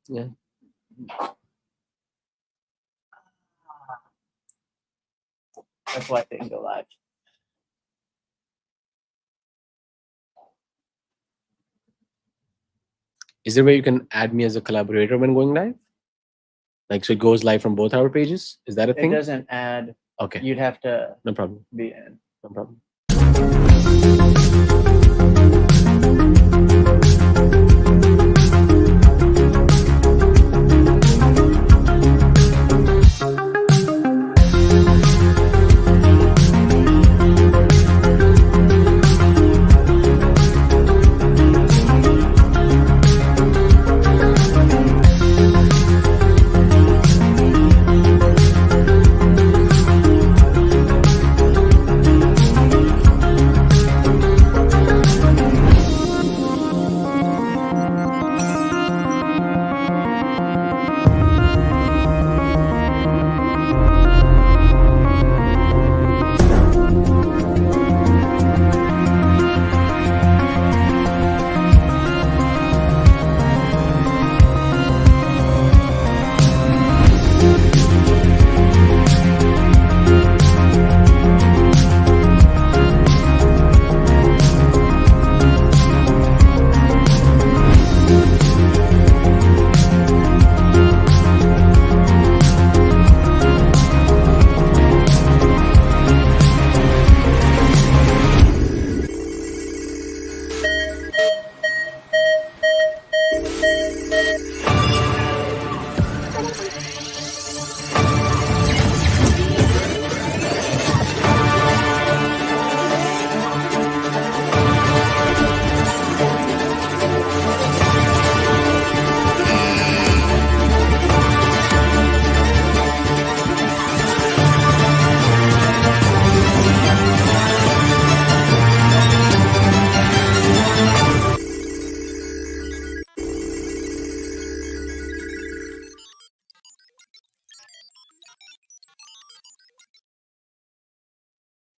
Yeah. That's why it didn't go live. Is there a way you can add me as a collaborator when going live? Like, so it goes live from both our pages? Is that a It thing? doesn't add. Okay. You'd have to No problem. be in. No problem.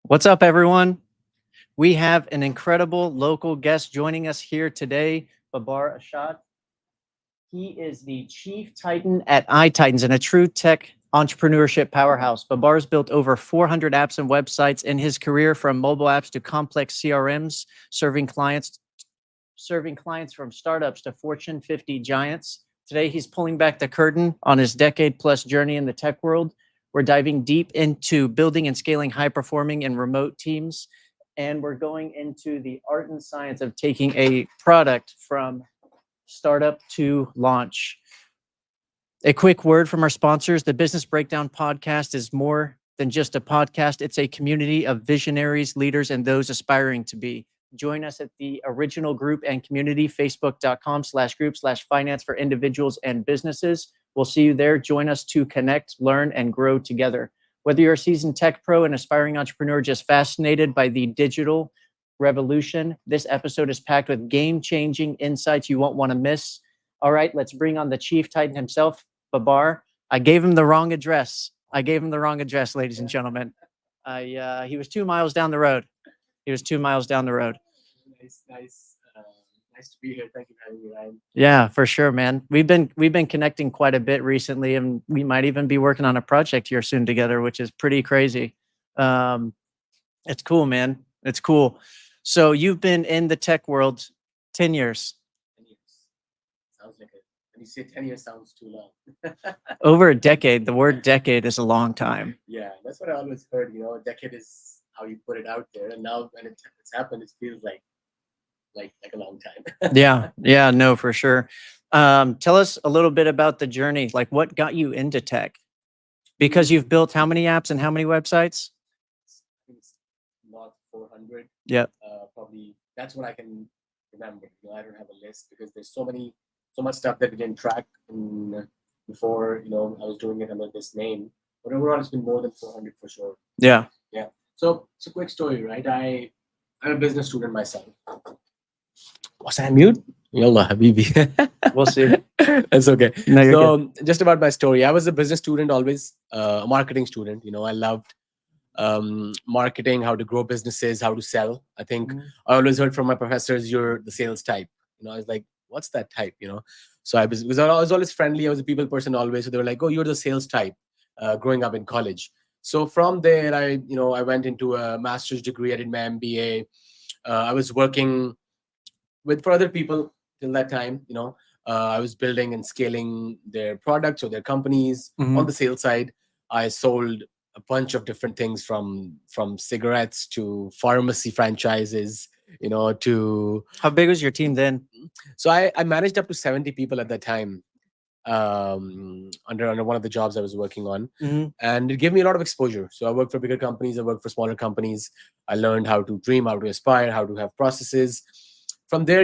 What's up, everyone? We have an incredible local guest joining us here today, Babar Ashad. He is the chief titan at iTitans and a true tech entrepreneurship powerhouse. Babar's built over 400 apps and websites in his career, from mobile apps to complex CRMs, serving clients from startups to Fortune 50 giants. Today, he's pulling back the curtain on his decade-plus journey in the tech world. We're diving deep into building and scaling high-performing and remote teams, and we're going into the art and science of taking a product from startup to launch. A quick word from our sponsors. The Business Breakdown podcast is more than just a podcast. It's a community of visionaries, leaders, and those aspiring to be. Join us at the original group and community, facebook.com/group/finance for individuals and businesses. We'll see you there. Join us to connect, learn, and grow together. Whether you're a seasoned tech pro, an aspiring entrepreneur, just fascinated by the digital revolution, this episode is packed with game-changing insights you won't want to miss. All right, let's bring on the chief titan himself, Babar. I gave him the wrong address. Ladies and gentlemen. He was 2 miles down the road. Nice to be here. Thank you for having me, Ryan. Yeah, for sure, man. We've been connecting quite a bit recently, and we might even be working on a project here soon together, which is pretty crazy. It's cool, man. It's cool. So you've been in the tech world 10 years. 10 years. Sounds like it. When you say 10 years, sounds too long. Over a decade. The word decade is a long time. Yeah, that's what I always heard. A decade is how you put it out there, and now when it's happened, it feels like a long time. Yeah, no, for sure. Tell us a little bit about the journey. Like, what got you into tech? Because you've built how many apps and how many websites? I think it's not 400. Yep. Probably that's what I can remember. I don't have a list because there's so much stuff that we didn't track before. I was doing it under this name, but overall it's been more than 400 for sure. Yeah. So it's a quick story, right? I'm a business student myself. Was I mute? Yallah, Habibi. We'll see. That's okay. No, you're So just about my story. I was a business student, always a marketing student. I loved marketing, how to grow businesses, how to sell. I think I always heard from my professors, you're the sales type. I was like, what's that type? So because I was always friendly. I was a people person always. So they were like, "Oh, you're the sales type." Growing up in college. So from there, I went into a master's degree. I did my MBA. I was working with for other people till that time. I was building and scaling their products or their companies on Mhm. the sales side. I sold a bunch of different things from cigarettes to pharmacy franchises, to How big was your team then? so I managed up to 70 people at that time, under one of the jobs I was working on, Mhm. and it gave me a lot of exposure. So I worked for bigger companies, I worked for smaller companies. I learned how to dream, how to aspire, how to have processes. From there,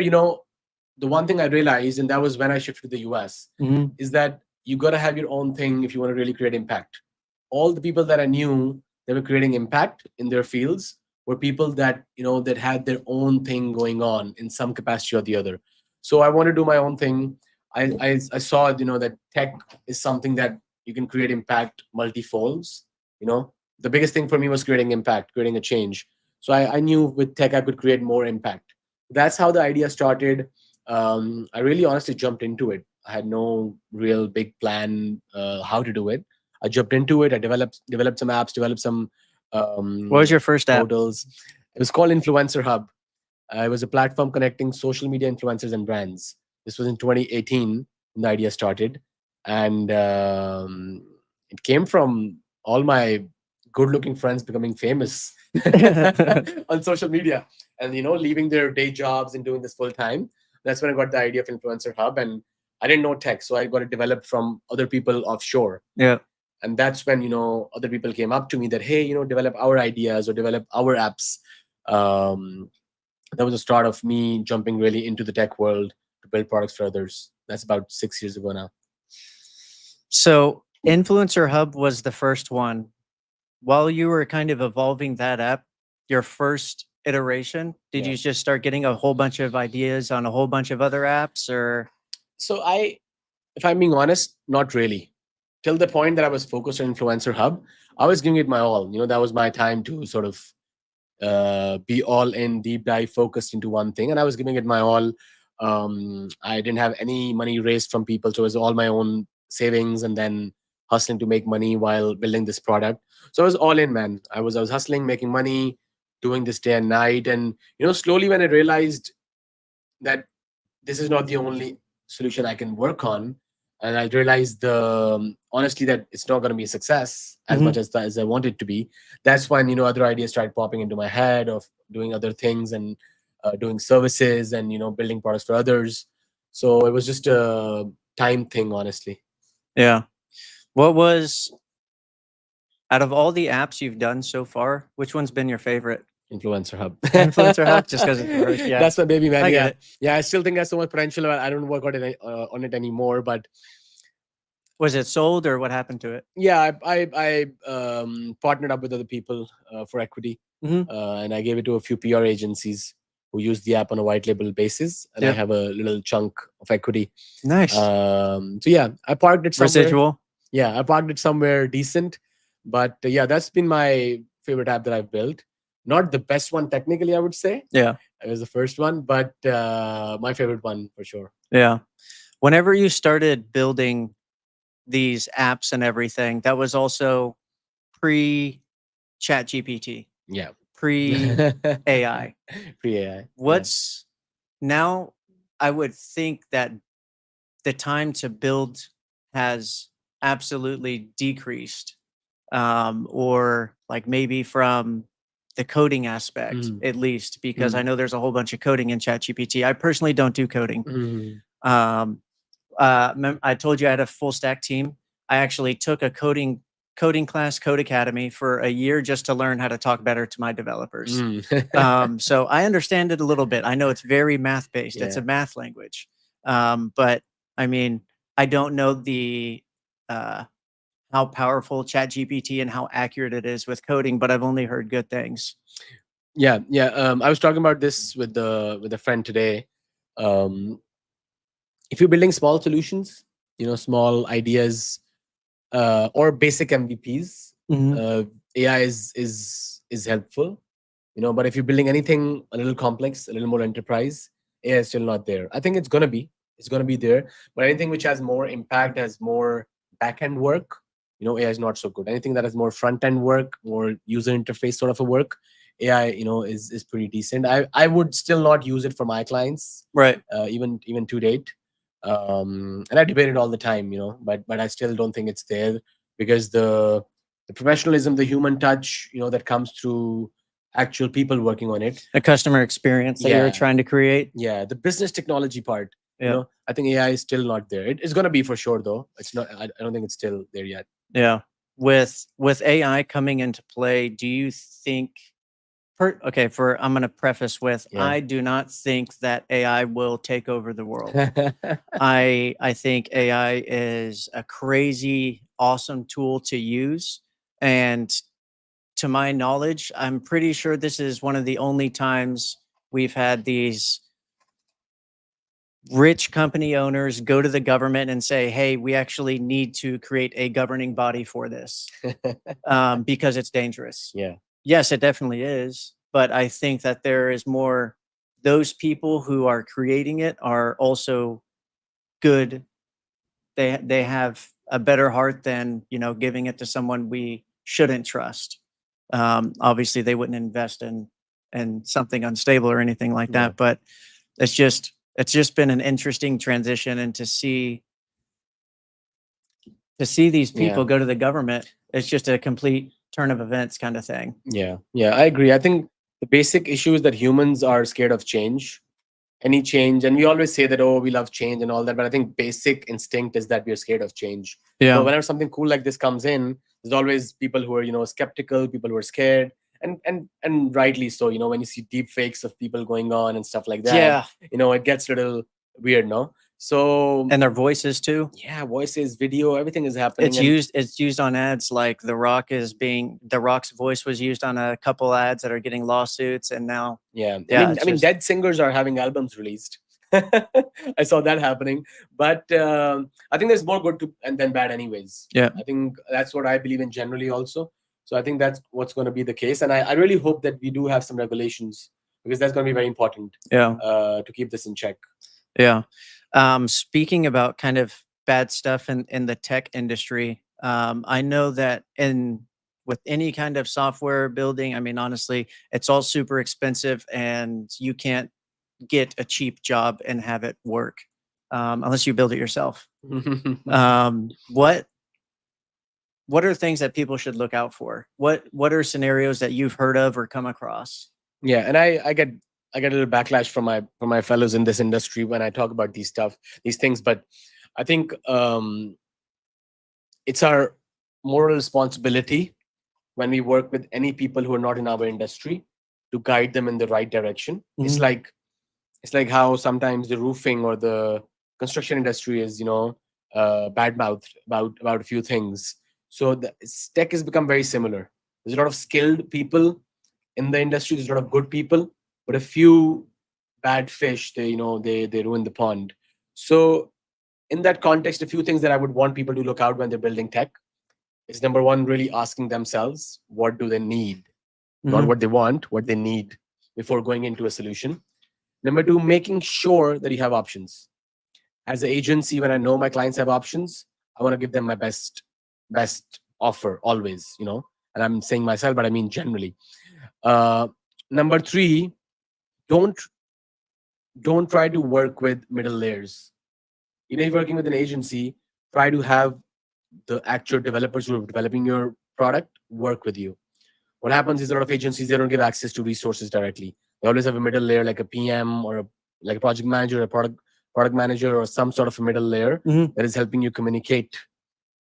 the one thing I realized, and that was when I shifted to the US, Mhm. is that you got to have your own thing if you want to really create impact. All the people that I knew that were creating impact in their fields were people that that had their own thing going on in some capacity or the other. So I want to do my own thing. I saw that tech is something that you can create impact multifolds. The biggest thing for me was creating impact, creating a change. So I knew with tech I could create more impact. That's how the idea started. I really honestly jumped into it. I had no real big plan how to do it. I jumped into it. I developed some apps, developed some What was your first app? portals. It was called Influencer Hub. It was a platform connecting social media influencers and brands. This was in 2018 when the idea started, and it came from all my good-looking friends becoming famous on social media, and leaving their day jobs and doing this full time. That's when I got the idea of Influencer Hub, and I didn't know tech, so I got it developed from other people offshore. Yeah. And that's when other people came up to me that, hey, develop our ideas or develop our apps. um, that was the start of me jumping really into the tech world to build products for others. That's about 6 years ago now. So Influencer Hub was the first one. While you were kind of evolving that app, your first iteration, did Yeah. you just start getting a whole bunch of ideas on a whole bunch of other apps, or? So if I'm being honest, not really. Till the point that I was focused on Influencer Hub, I was giving it my all. That was my time to sort of be all in, deep dive, focused into one thing, and I was giving it my all. I didn't have any money raised from people, so it was all my own savings, and then hustling to make money while building this product. So I was all in, man. I was hustling, making money, doing this day and night, and slowly when I realized that this is not the only solution I can work on. And I realized honestly that it's not going to be a success as Mhm. much as I want it to be. That's when other ideas started popping into my head of doing other things and doing services and building products for others. So it was just a time thing, honestly. Yeah. What was, out of all the apps you've done so far, which one's been your favorite? Influencer Hub. Influencer Hub, just because it's the first. Yeah, That's my baby, man. I get Yeah, it. yeah. I still think there's so much potential. I don't work on it anymore, but Was it sold or what happened to it? yeah, I partnered up with other people for equity, Mhm. and I gave it to a few PR agencies who use the app on a white label basis, and I Yep. have a little chunk of equity. Nice. So yeah, I parked it somewhere. Residual. Yeah, I parked it somewhere decent, but yeah, that's been my favorite app that I've built. Not the best one technically, I would say. Yeah. It was the first one, but my favorite one for sure. Yeah. Whenever you started building these apps and everything, that was also pre Chat GPT, Yeah. pre AI. Pre AI. What's now? I would think that the time to build has absolutely decreased, or like maybe from the coding aspect, Mhm. at least, because I Mhm. know there's a whole bunch of coding in ChatGPT. I personally don't do coding. Mhm. Um, I told you I had a full stack team. I actually took a coding class, Code Academy, for a year just to learn how to talk better to my developers. Mm. So I understand it a little bit. I know it's very math based. It's Yeah. a math language. But I mean, I don't know the uh, how powerful ChatGPT and how accurate it is with coding, but I've only heard good things. Yeah, yeah. I was talking about this with a friend today. Um, if you're building small solutions, small ideas, or basic MVPs, Mhm. uh, AI is helpful. But if you're building anything a little complex, a little more enterprise, AI is still not there. I think it's gonna be. It's going to be there. But anything which has more impact, has more back end work, AI is not so good. Anything that has more front end work, more user interface sort of a work, AI, is pretty decent. I would still not use it for my clients, Right. even to date. And I debate it all the time, but I still don't think it's there, because the professionalism, the human touch, that comes through actual people working on it. A customer experience that you're Yeah. trying to create. Yeah, the business technology part, Yeah. I think AI is still not there. It's going to be for sure, though. It's not. I don't think it's still there yet. Yeah. With AI coming into play, do you think okay, I'm going to preface with Yeah. I do not think that AI will take over the world. I think AI is a crazy awesome tool to use, and to my knowledge, I'm pretty sure this is one of the only times we've had these rich company owners go to the government and say, "Hey, we actually need to create a governing body for this because it's dangerous." Yeah. Yes, it definitely is, but I think that there is more. Those people who are creating it are also good. They have a better heart than giving it to someone we shouldn't trust. Obviously, they wouldn't invest in something unstable or anything like Yeah. that. But it's just been an interesting transition, and to see these people Yeah. go to the government, it's just a complete turn of events kind of thing. Yeah. Yeah. I agree. I think the basic issue is that humans are scared of change. Any change, and we always say that, oh, we love change and all that, but I think basic instinct is that we're scared of change. Yeah. So whenever something cool like this comes in, there's always people who are skeptical, people who are scared, and rightly so. When you see deep fakes of people going on and stuff like that, Yeah. It gets a little weird, no? So And their voices too. yeah, voices, video, everything is happening. It's used on ads, like The Rock's voice was used on a couple ads that are getting lawsuits, and now Yeah, Yeah, I it's mean, just- dead singers are having albums released. I saw that happening, but I think there's more good to and than bad, anyways. Yeah. I think that's what I believe in generally, also. So I think that's what's going to be the case, and I really hope that we do have some regulations, because that's going to be very important. Yeah. To keep this in check. Yeah. Speaking about kind of bad stuff in the tech industry, I know that with any kind of software building, I mean, honestly, it's all super expensive, and you can't get a cheap job and have it work unless you build it yourself. What are things that people should look out for? What are scenarios that you've heard of or come across? Yeah, and I get a little backlash from my fellows in this industry when I talk about these things, but I think it's our moral responsibility when we work with any people who are not in our industry to guide them in the right direction. It's Mhm. like how sometimes the roofing or the construction industry is bad mouthed about a few things. So tech has become very similar. There's a lot of skilled people in the industry. There's a lot of good people, but a few bad fish. They ruin the pond. So in that context, a few things that I would want people to look out when they're building tech is, number one, really asking themselves, what do they need? Not Mhm. what they want, what they need, before going into a solution. Number two, making sure that you have options. As an agency, when I know my clients have options, I want to give them my best offer always. And I'm saying myself, but I mean generally. Uh, Number three, don't don't try to work with middle layers. If you're working with an agency, try to have the actual developers who are developing your product work with you. What happens is, a lot of agencies, they don't give access to resources directly. They always have a middle layer, like a PM or like a project manager, a product manager, or some sort of a middle layer Mhm. that is helping you communicate.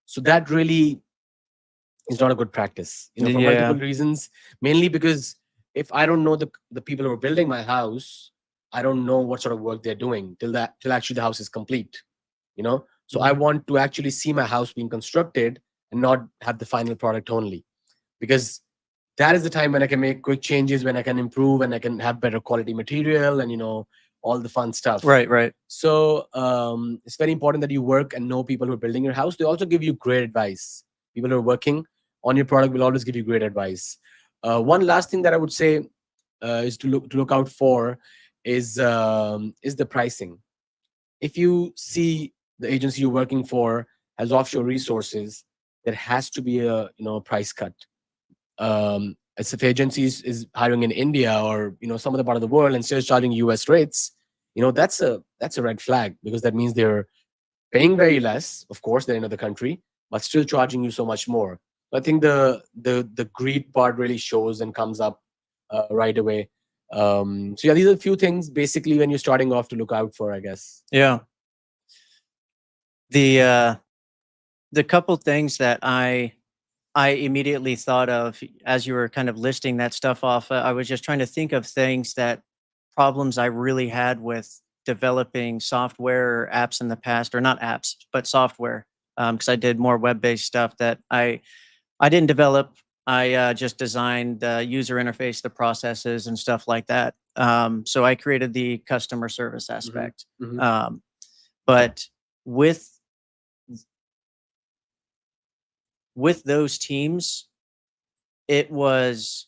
So that really is not a good practice, for Yeah. multiple reasons. Mainly because if I don't know the people who are building my house, I don't know what sort of work they're doing till actually the house is complete. So I want to actually see my house being constructed and not have the final product only, because that is the time when I can make quick changes, when I can improve, and I can have better quality material, and all the fun stuff. Right. So it's very important that you work and know people who are building your house. They also give you great advice. People who are working on your product will always give you great advice. One last thing that I would say is to look out for is the pricing. if you see the agency you're working for has offshore resources, there has to be a price cut. As if agencies is hiring in India or some other part of the world and still charging US rates, that's a red flag, because that means they're paying very less. Of course, they're in another country, but still charging you so much more. I think the greed part really shows and comes up right away. So yeah, these are a few things basically when you're starting off to look out for, I guess. Yeah. The couple things that I immediately thought of as you were kind of listing that stuff off, I was just trying to think of things that problems I really had with developing software or apps in the past, or not apps, but software. Because I did more web-based stuff that I didn't develop. I just designed the user interface, the processes, and stuff like that. So I created the customer service aspect. Mhm. But with with those teams, it was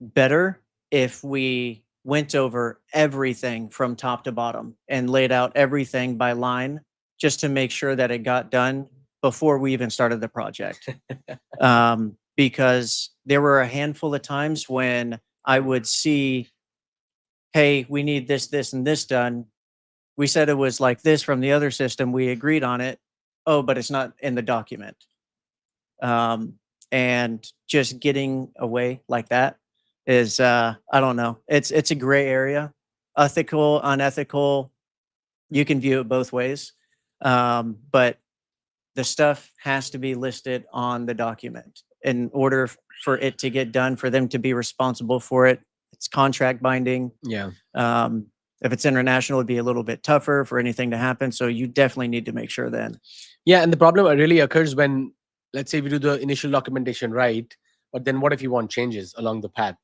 better if we went over everything from top to bottom and laid out everything by line, just to make sure that it got done before we even started the project. Because there were a handful of times when I would see, hey, we need this, this, and this done. We said it was like this from the other system. We agreed on it. Oh, but it's not in the document. And just getting away like that is, I don't know. It's a gray area, ethical, unethical. You can view it both ways. But the stuff has to be listed on the document in order for it to get done, for them to be responsible for it. It's contract binding. Yeah. If it's international, it'd be a little bit tougher for anything to happen. So you definitely need to make sure then. Yeah, and the problem really occurs when, let's say, we do the initial documentation right, but then what if you want changes along the path?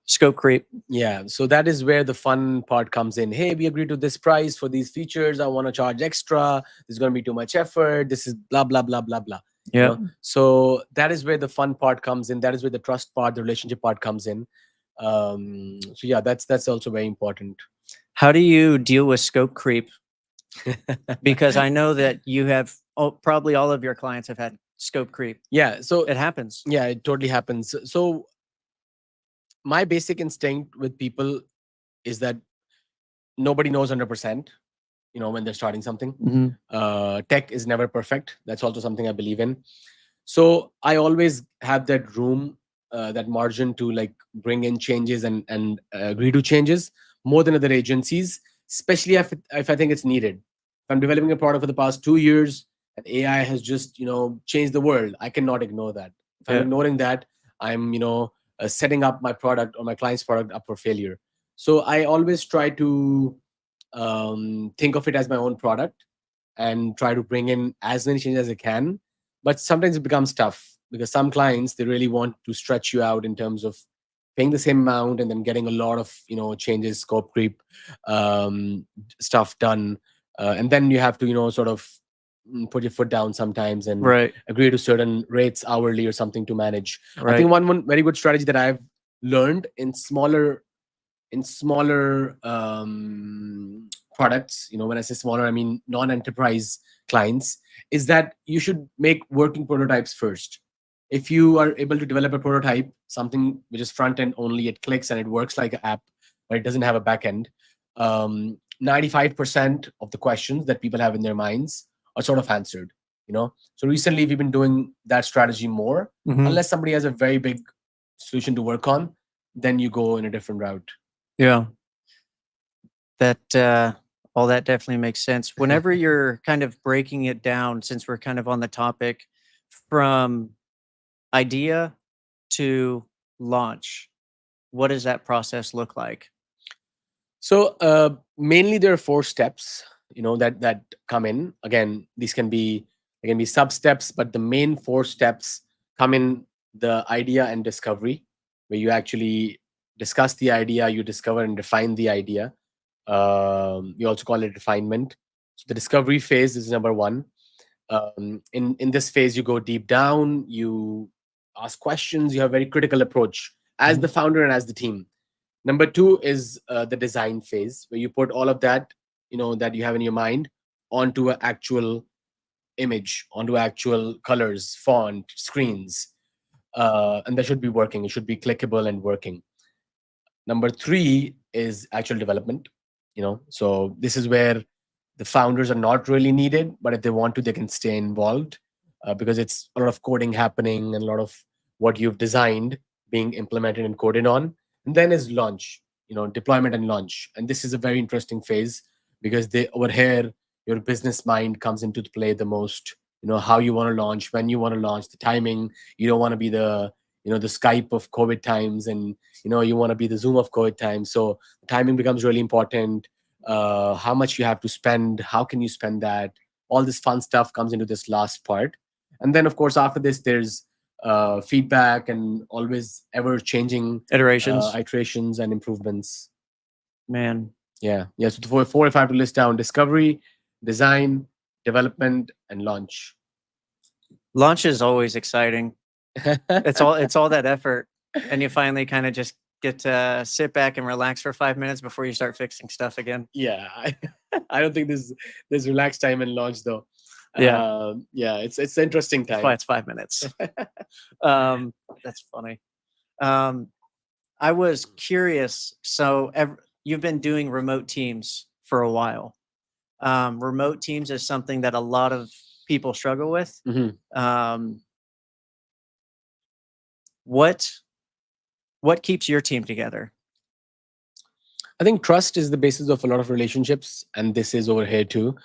Scope creep. Yeah, so that is where the fun part comes in. Hey, we agreed to this price for these features. I want to charge extra. There's going to be too much effort. This is blah blah blah blah blah. Yeah. So that is where the fun part comes in. That is where the trust part, the relationship part comes in. So yeah, that's also very important. How do you deal with scope creep? Because I know that you have, probably all of your clients have had scope creep. Yeah, so It happens. yeah, it totally happens. So my basic instinct with people is that nobody knows 100%, when they're starting something. Tech is never perfect. That's also something I believe in. So I always have that room, that margin to like bring in changes and agree to changes more than other agencies, especially if I think it's needed. If I'm developing a product for the past 2 years and AI has just changed the world, I cannot ignore that. If I'm Yeah. ignoring that, I'm setting up my product or my client's product up for failure. So I always try to think of it as my own product and try to bring in as many changes as I can. But sometimes it becomes tough because some clients, they really want to stretch you out in terms of paying the same amount and then getting a lot of changes, scope creep, stuff done, and then you have to sort of put your foot down sometimes and Right. agree to certain rates hourly or something to manage. I Right. think one very good strategy that I've learned in smaller products, when I say smaller, I mean non-enterprise clients, is that you should make working prototypes first. If you are able to develop a prototype, something which is front end only, it clicks and it works like an app, but it doesn't have a back end, 95% of the questions that people have in their minds are sort of answered. So recently we've been doing that strategy more. Unless somebody has a very big solution to work on, then you go in a different route. Yeah. That all that definitely makes sense. Whenever you're kind of breaking it down, since we're kind of on the topic, from idea to launch, what does that process look like? So mainly there are 4 steps, that come in. Again, these can be sub steps, but the main 4 steps come in the idea and discovery, where you actually discuss the idea, you discover and refine the idea. We also call it refinement. So the discovery phase is number 1. In this phase, you go deep down, you ask questions, you have a very critical approach as the founder and as the team. Number two is the design phase, where you put all of that, that you have in your mind onto an actual image, onto actual colors, font, screens, and that should be working. It should be clickable and working. Number three is actual development. So this is where the founders are not really needed, but if they want to, they can stay involved, because it's a lot of coding happening and a lot of what you've designed being implemented and coded on. And then is launch, deployment and launch. And this is a very interesting phase, because they over here your business mind comes into play the most. How you want to launch, when you want to launch, the timing. You don't want to be the Skype of COVID times, and you want to be the Zoom of COVID times. So the timing becomes really important. How much you have to spend, how can you spend that, all this fun stuff comes into this last part. And then of course after this there's feedback and always ever changing Iterations. iterations and improvements. Man, Yeah, so for four, if I have to list down: discovery, design, development, and launch. launch is always exciting. It's all that effort, and you finally kind of just get to sit back and relax for 5 minutes before you start fixing stuff again. Yeah, I don't think there's relaxed time in launch though. Yeah. Yeah, it's interesting That's why time. it's 5 minutes. That's funny. I was curious. So you've been doing remote teams for a while. Remote teams is something that a lot of people struggle with. Mhm. What keeps your team together? I think trust is the basis of a lot of relationships, and this is over here too,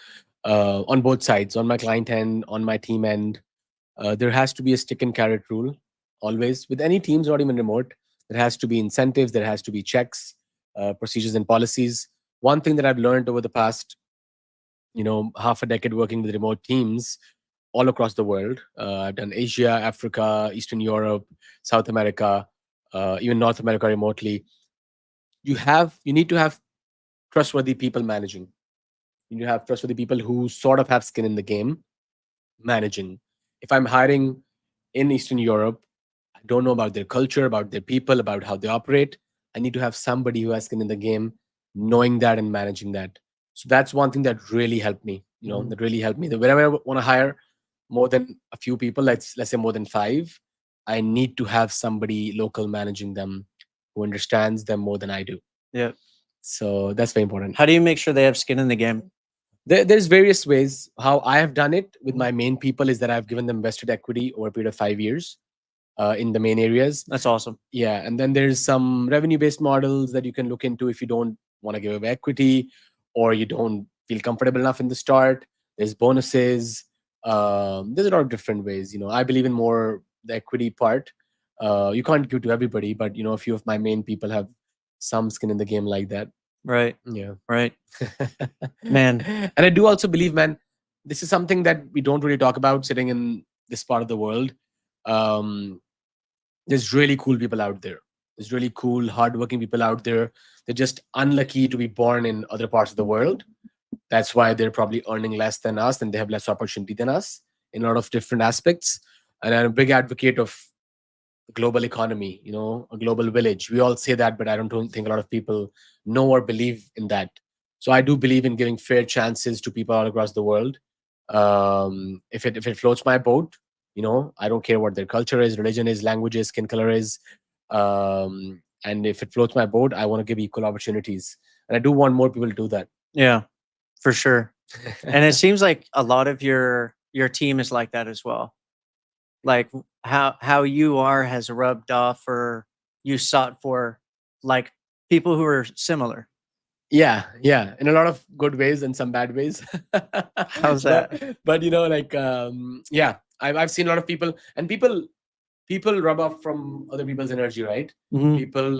on both sides, on my client end, on my team end. There has to be a stick and carrot rule always with any teams, not even remote. There has to be incentives, there has to be checks, procedures, and policies. One thing that I've learned over the past, half a decade working with remote teams all across the world. I've done Asia, Africa, Eastern Europe, South America, even North America remotely. You need to have trustworthy people managing. You have trustworthy people who sort of have skin in the game managing. If I'm hiring in Eastern Europe, I don't know about their culture, about their people, about how they operate. I need to have somebody who has skin in the game, knowing that and managing that. So that's one thing that really helped me. Mhm. That really helped me. That whenever I want to hire more than a few people, let's say more than five, I need to have somebody local managing them who understands them more than I do. Yeah. So that's very important. How do you make sure they have skin in the game? There's various ways. How I have done it with my main people is that I've given them vested equity over a period of 5 years in the main areas. That's awesome. Yeah, and then there's some revenue-based models that you can look into if you don't want to give away equity or you don't feel comfortable enough in the start. There's bonuses. There's a lot of different ways. I believe in more the equity part. You can't give to everybody, but a few of my main people have some skin in the game like that. Right. Yeah. Right. Man. And I do also believe, man, this is something that we don't really talk about sitting in this part of the world. Um, there's really cool people out there. There's really cool, hardworking people out there. They're just unlucky to be born in other parts of the world. That's why they're probably earning less than us and they have less opportunity than us in a lot of different aspects. And I'm a big advocate of global economy, a global village. We all say that, but I don't think a lot of people know or believe in that. So I do believe in giving fair chances to people all across the world. If it floats my boat, I don't care what their culture is, religion is, language is, skin color is. And if it floats my boat, I want to give equal opportunities. And I do want more people to do that. Yeah, for sure. And it seems like a lot of your team is like that as well. Like how you are has rubbed off, or you sought for like people who are similar. Yeah, in a lot of good ways and some bad ways. How's that? But yeah, I've seen a lot of people, and people rub off from other people's energy, right? Mhm. People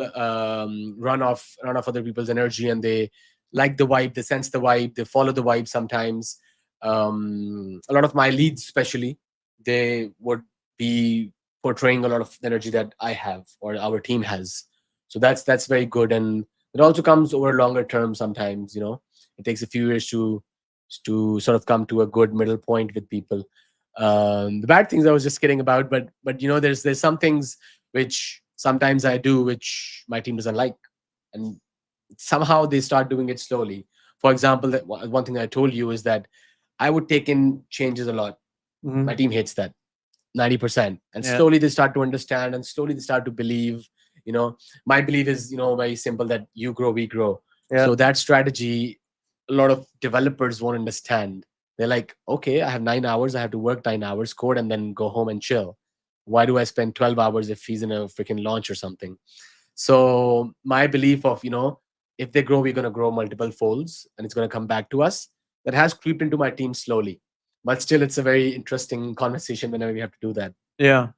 run off other people's energy, and they like the vibe, they sense the vibe, they follow the vibe sometimes. A lot of my leads, especially, they would be portraying a lot of energy that I have or our team has. So that's very good, and it also comes over longer term. Sometimes it takes a few years to sort of come to a good middle point with people. The bad things I was just kidding about, but there's some things which sometimes I do which my team doesn't like. and somehow they start doing it slowly. For example, that one thing I told you is that I would take in changes a lot. My Mhm. team hates that 90%, and Yeah. slowly they start to understand, and slowly they start to believe. My belief is, very simple, that you grow, we grow. Yeah. So that strategy, a lot of developers won't understand. They're like, okay, I have 9 hours, I have to work 9 hours, code, and then go home and chill. Why do I spend 12 hours if he's in a freaking launch or something? So my belief of, if they grow, we're going to grow multiple folds, and it's going to come back to us, that has creeped into my team slowly. But still, it's a very interesting conversation whenever we have to do that. Yeah.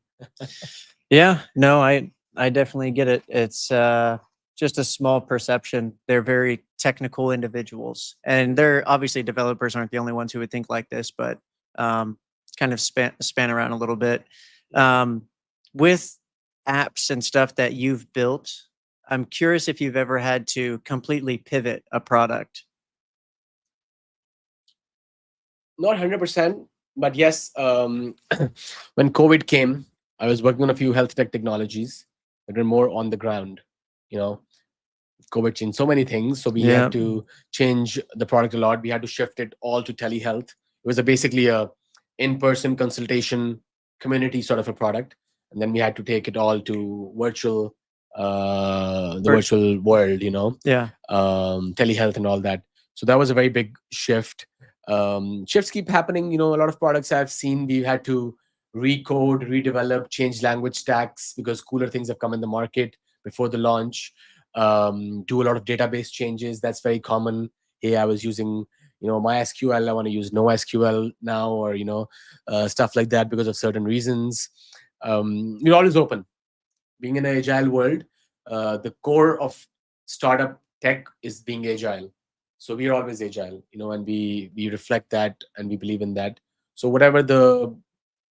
Yeah. No, I definitely get it. It's just a small perception. They're very technical individuals, and they're obviously developers aren't the only ones who would think like this, but kind of span around a little bit. Um, with apps and stuff that you've built, I'm curious if you've ever had to completely pivot a product. Not 100%, but yes, when COVID came, I was working on a few health tech technologies that were more on the ground. You know, COVID changed so many things, so we Yeah. had to change the product a lot. We had to shift it all to telehealth. It was basically a in-person consultation community sort of a product, and then we had to take it all to virtual, the For, virtual world. yeah. Telehealth and all that. So that was a very big shift. Shifts keep happening. A lot of products I've seen, we had to recode, redevelop, change language stacks because cooler things have come in the market before the launch. Do a lot of database changes. That's very common. Hey, I was using MySQL, I want to use NoSQL now, or stuff like that because of certain reasons. We're always open. Being in an agile world, the core of startup tech is being agile. So we are always agile, and we reflect that, and we believe in that. So whatever the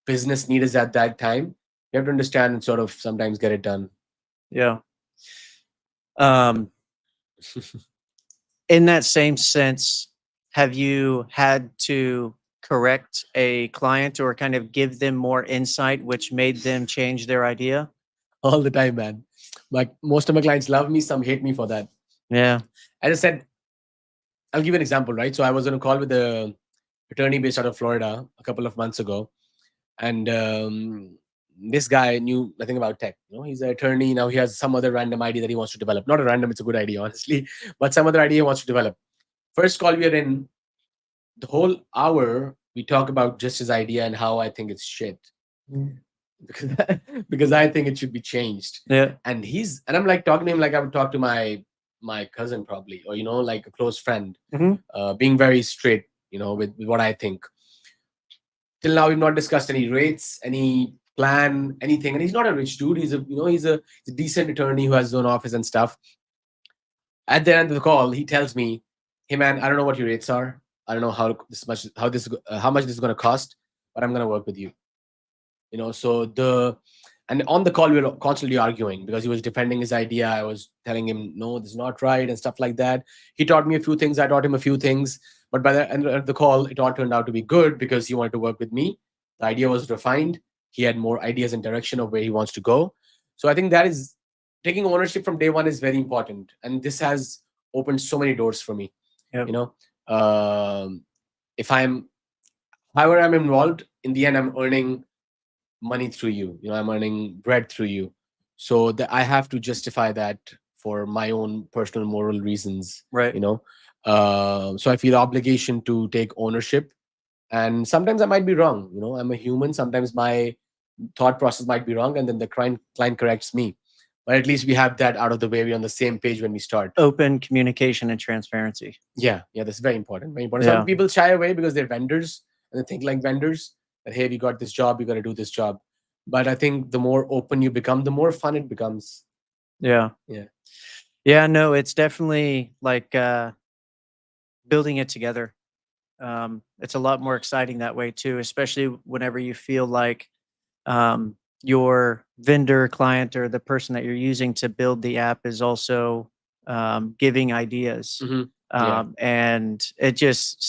business need is at that time, you have to understand and sort of sometimes get it done. Yeah. Um, in that same sense, have you had to correct a client or kind of give them more insight, which made them change their idea? All the time, man. Like, most of my clients love me, some hate me for that. Yeah. As I said, I'll give you an example, right? So I was on a call with a attorney based out of Florida a couple of months ago, and this guy knew nothing about tech. He's an attorney now. He has some other random idea that he wants to develop. Not a random; it's a good idea, honestly. But some other idea he wants to develop. First call we are in, the whole hour we talk about just his idea and how I think it's shit, Mm. because because I think it should be changed. Yeah. And I'm like talking to him like I would talk to my cousin probably, or like a close friend, Mhm. being very straight, with what I think. Till now we've not discussed any rates, any plan, anything. And he's not a rich dude. He's a decent attorney who has his own office and stuff. At the end of the call, he tells me, "Hey man, I don't know what your rates are. I don't know how much this is going to cost, but I'm going to work with you." So and on the call we were constantly arguing because he was defending his idea. I was telling him, no, this is not right, and stuff like that. He taught me a few things, I taught him a few things, but by the end of the call it all turned out to be good because he wanted to work with me. The idea was refined. He had more ideas and direction of where he wants to go. So I think that is, taking ownership from day one is very important, and this has opened so many doors for me. Yep. you know um, if I'm however I'm involved, in the end I'm earning money through you. I'm earning bread through you. So that I have to justify that for my own personal moral reasons. Right. So I feel obligation to take ownership. And sometimes I might be wrong. I'm a human. Sometimes my thought process might be wrong, and then the client corrects me. But at least we have that out of the way. We're on the same page when we start. Open communication and transparency. Yeah, that's very important. Very important. Yeah. Some people shy away because they're vendors and they think like vendors, that hey, we got this job, we got to do this job. But I think the more open you become, the more fun it becomes. Yeah. Yeah. Yeah. No, it's definitely like building it together. It's a lot more exciting that way too, especially whenever you feel like your vendor, client, or the person that you're using to build the app is also giving ideas. Hmm. Yeah. And it just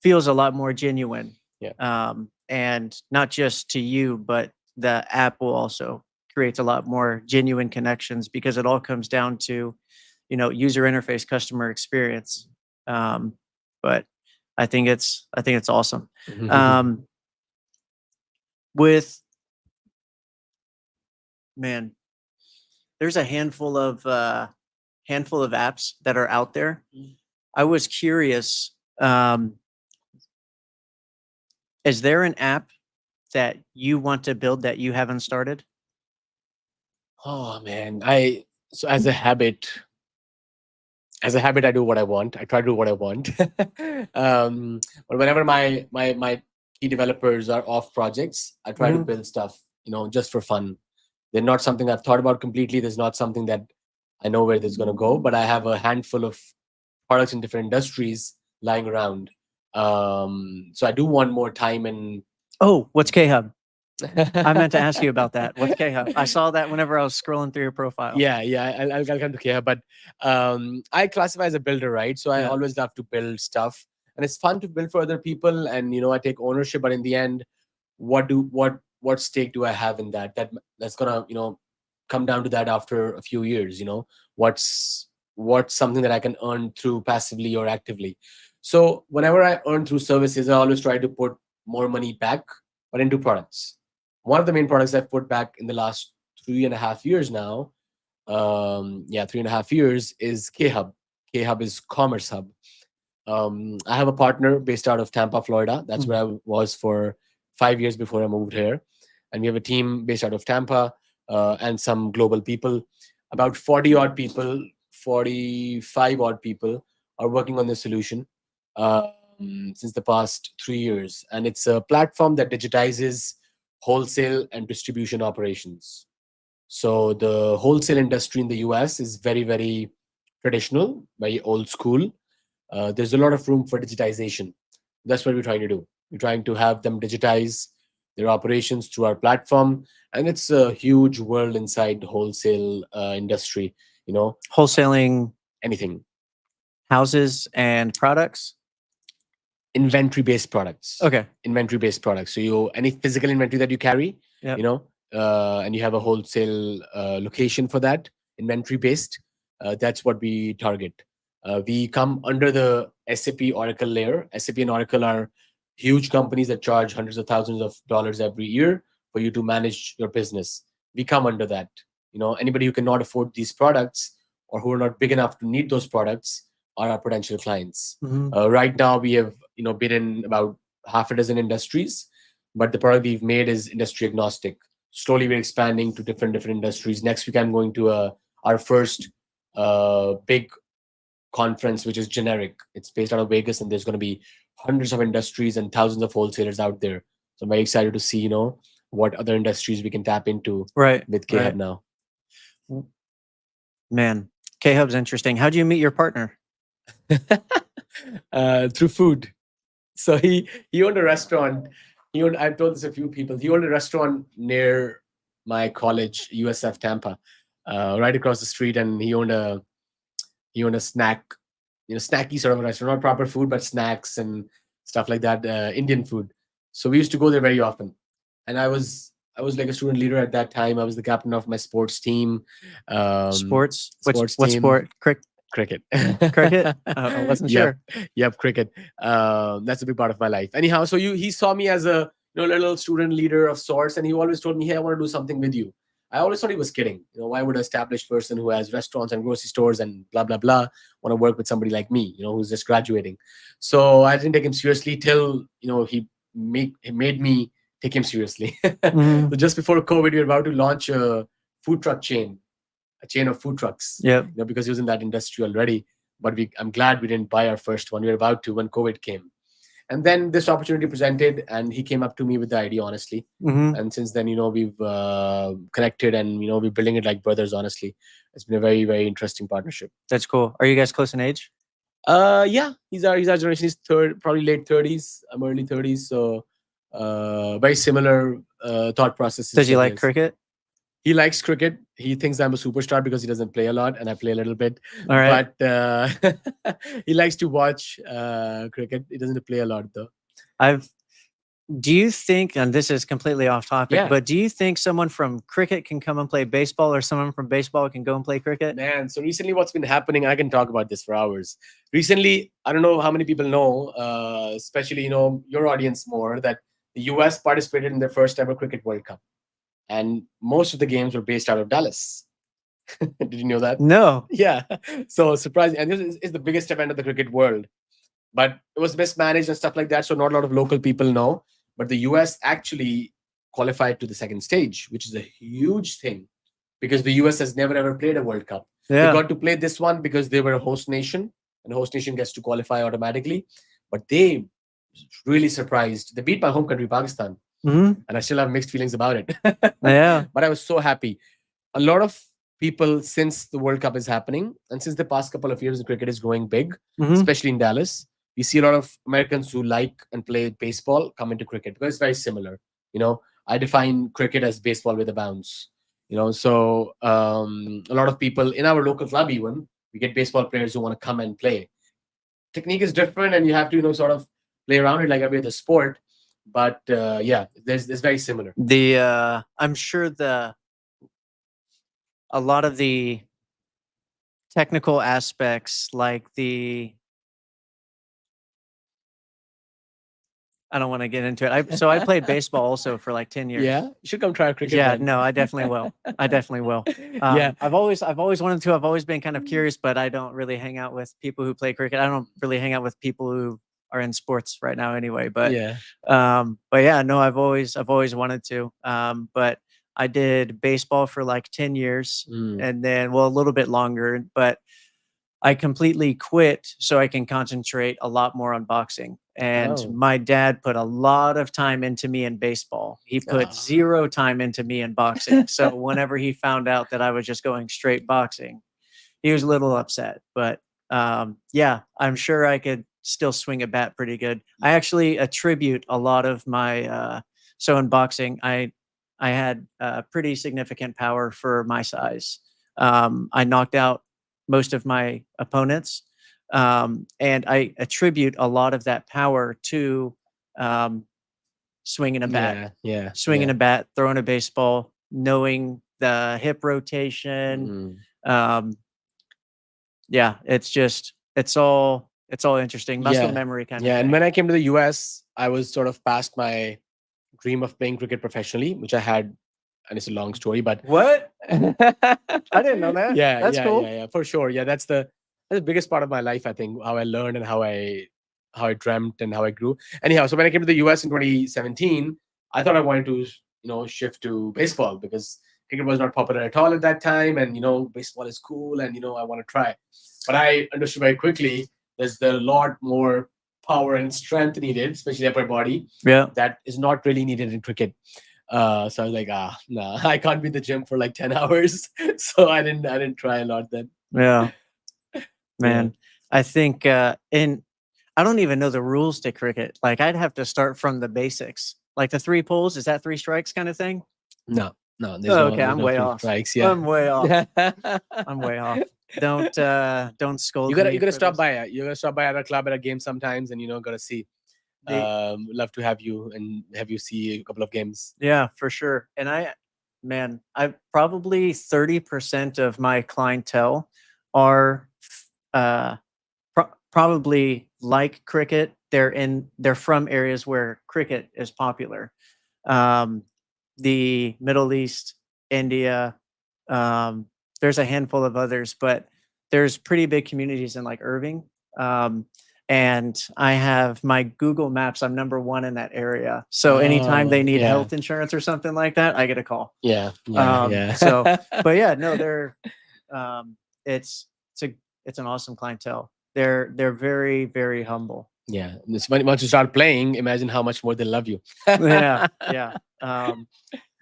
feels a lot more genuine. Yeah. And not just to you, but the app will also create a lot more genuine connections because it all comes down to user interface, customer experience. But I think it's awesome. With man, there's a handful of apps that are out there. I was curious, is there an app that you want to build that you haven't started? Oh man, so as a habit, I do what I want. I try to do what I want. But whenever my key developers are off projects, I try to Mhm. build stuff, just for fun. They're not something I've thought about completely. There's not something that I know where this is going to go, but I have a handful of products in different industries lying around. So I do want more time and Oh, what's K-Hub? I meant to ask you about that. What's K-Hub? I saw that whenever I was scrolling through your profile. Yeah, I'll come to care, but I classify as a builder, right? So I Yeah. always love to build stuff, and it's fun to build for other people, and I take ownership. But in the end, what stake do I have in that? That's gonna come down to that after a few years. What's something that I can earn through passively or actively. So whenever I earn through services, I always try to put more money back, but into products. One of the main products I've put back in the last 3.5 years now, 3.5 years, is K-Hub. K-Hub is Commerce Hub. I have a partner based out of Tampa, Florida. That's where I was for 5 years before I moved here. And we have a team based out of Tampa, and some global people. About 40 odd people, 45 odd people are working on this solution since the past 3 years. And it's a platform that digitizes wholesale and distribution operations. So the wholesale industry in the US is very, very traditional, very old school. There's a lot of room for digitization. That's what we're trying to do. We're trying to have them digitize their operations through our platform, and it's a huge world inside the wholesale industry. Wholesaling Anything houses and products. inventory-based products. Okay. Inventory-based products. So any physical inventory that you carry, Yep. And you have a wholesale location for that inventory-based. That's what we target. We come under the SAP Oracle layer. SAP and Oracle are huge companies that charge hundreds of thousands of dollars every year for you to manage your business. We come under that. Anybody who cannot afford these products or who are not big enough to need those products are our potential clients. Right now, we have been in about half a dozen industries, but the product we've made is industry agnostic. Slowly, we're expanding to different industries. Next week, I'm going to our first big conference, which is generic. It's based out of Vegas, and there's going to be hundreds of industries and thousands of wholesalers out there. So I'm very excited to see, what other industries we can tap into Right. with K-Hub now. Man, K-Hub's interesting. How'd you meet your partner? Through food. So he owned a restaurant. I've told this a few people. He owned a restaurant near my college, USF Tampa, right across the street, and he owned a snack, snacky sort of a restaurant, not proper food, but snacks and stuff like that, Indian food. So we used to go there very often, and I was like a student leader at that time. I was the captain of my sports team. Sports? Sports What team. sport? Cricket. Cricket? I wasn't sure. Yep, cricket. That's a big part of my life. Anyhow, so he saw me as a little student leader of sorts, and he always told me, "Hey, I want to do something with you." I always thought he was kidding. Why would an established person who has restaurants and grocery stores and blah blah blah want to work with somebody like me, who's just graduating? So I didn't take him seriously till he made me take him seriously. So just before COVID, we were about to launch a food truck chain. A chain of food trucks. Yep. Because he was in that industry already. But I'm glad we didn't buy our first one. We were about to when COVID came. And then this opportunity presented, and he came up to me with the idea, honestly. And since then, we've connected, and we're building it like brothers. Honestly, it's been a very, very interesting partnership. That's cool. Are you guys close in age? Yeah, he's our generation. He's probably late 30s. I'm early 30s. So very similar thought processes. Does he like cricket? He likes cricket. He thinks I'm a superstar because he doesn't play a lot, and I play a little bit. All right. But he likes to watch cricket. He doesn't play a lot, though. I've Do you think, and this is completely off topic, Yeah. but do you think someone from cricket can come and play baseball, or someone from baseball can go and play cricket? Man, so recently what's been happening, I can talk about this for hours. Recently, I don't know how many people know, especially, your audience more, that the US participated in their first ever Cricket World Cup. And most of the games were based out of Dallas. Did you know that? No. Yeah. So surprising. And this is the biggest event of the cricket world. But it was mismanaged and stuff like that. So not a lot of local people know. But the US actually qualified to the second stage, which is a huge thing because the US has never ever played a World Cup. They Yeah. got to play this one because they were a host nation, and a host nation gets to qualify automatically. But they really surprised. They beat my home country, Pakistan, hmm and I still have mixed feelings about it. Yeah. But I was so happy. A lot of people, since the World Cup is happening, and since the past couple of years, the cricket is growing big, hmm especially in Dallas. We see a lot of Americans who like and play baseball come into cricket because it's very similar. I define cricket as baseball with a bounce. So a lot of people in our local club, even we get baseball players who want to come and play. Technique is different, and you have to sort of play around it like every other sport. But yeah, there's very similar. I'm sure a lot of the technical aspects, like I don't want to get into it. So I played baseball also for like 10 years. Yeah, you should come try cricket. Yeah, then. no, I definitely will. I definitely will. Yeah. I've always wanted to. I've always been kind of curious, but I don't really hang out with people who play cricket. I don't really hang out with people who are in sports right now anyway. But Yeah. but yeah, no, I've always wanted to. But I did baseball for like 10 years, Mm. and then a little bit longer, but I completely quit so I can concentrate a lot more on boxing. And Oh. my dad put a lot of time into me in baseball. He put Ah. 0 time into me in boxing. So whenever he found out that I was just going straight boxing, he was a little upset. But yeah, I'm sure I could still swing a bat pretty good. I actually attribute a lot of my so in boxing, I had pretty significant power for my size. I knocked out most of my opponents. And I attribute a lot of that power to swinging a bat, Yeah. swinging a bat, throwing a baseball, knowing the hip rotation. Mm. Yeah, it's all interesting. Muscle Yeah. memory kind Yeah. of And thing. when I came to the US, I was sort of past my dream of playing cricket professionally, which I had, and it's a long story, but What? I didn't know that. That's cool. Yeah, for sure. Yeah, that's the biggest part of my life, I think, how I learned and how I dreamt and how I grew. Anyhow, so when I came to the US in 2017, I thought I wanted to, shift to baseball because cricket was not popular at all at that time, and baseball is cool, and I want to try. But I understood very quickly there's a lot more power and strength needed, especially upper body, Yeah. that is not really needed in cricket. So I was like, nah, I can't be in the gym for like 10 hours. So I didn't try a lot then. Yeah. Man, I think in I don't even know the rules to cricket. Like I'd have to start from the basics. Like the 3 pulls, is that 3 strikes kind of thing? No. There's Okay, there's I'm way free off. strikes. Yeah. I'm way off. I'm way off. Don't scold You me. gotta for stop this. by. You gotta stop by at a club at a game sometimes, and gotta see. The- Love to have you and have you see a couple of games. Yeah, for sure. And I probably 30% of my clientele are probably like cricket. They're from areas where cricket is popular. The Middle East, India, there's a handful of others, but there's pretty big communities in like Irving. And I have my Google Maps. I'm number 1 in that area. So anytime they need health insurance or something like that, I get a call. Yeah. So, but yeah, no, they're it's an awesome clientele. They're very, very humble. Yeah. Once you start playing, imagine how much more they love you. Yeah.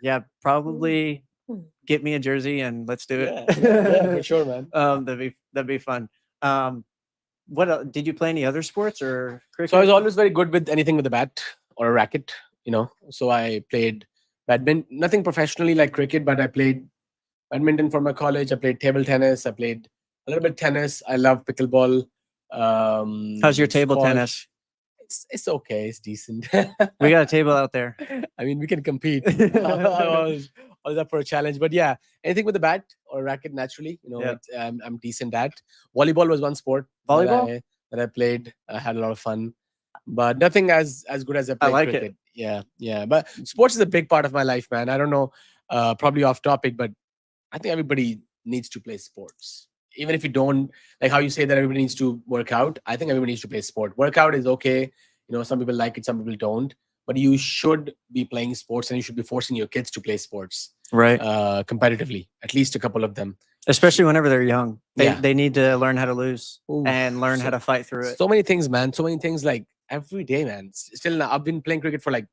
Yeah, probably get me a jersey and let's do it. Yeah, for sure, man. That'd be fun. What did you play any other sports or cricket? So I was always very good with anything with a bat or a racket, So I played badminton, nothing professionally like cricket, but I played badminton for my college. I played table tennis. I played a little bit tennis. I love pickleball. How's your table squash. tennis? it's okay. It's decent. We got a table out there. I mean, we can compete. I was up for a challenge, but yeah, anything with a bat or racket, naturally, Yeah. I'm decent at. Volleyball was one sport Volleyball? that I played. I had a lot of fun, but nothing as good as I I played like cricket. it. Yeah, yeah. But sports is a big part of my life, man. I don't know, probably off topic, but I think everybody needs to play sports. Even if you don't, like how you say that everybody needs to work out, I think everybody needs to play sport. Workout is okay. Some people like it, some people don't. But you should be playing sports and you should be forcing your kids to play sports Right. competitively, at least a couple of them. Especially whenever they're young. Yeah. They need to learn how to lose Oof. and learn how to fight through it. So many things, man. So many things, like every day, man. Still, now, I've been playing cricket for like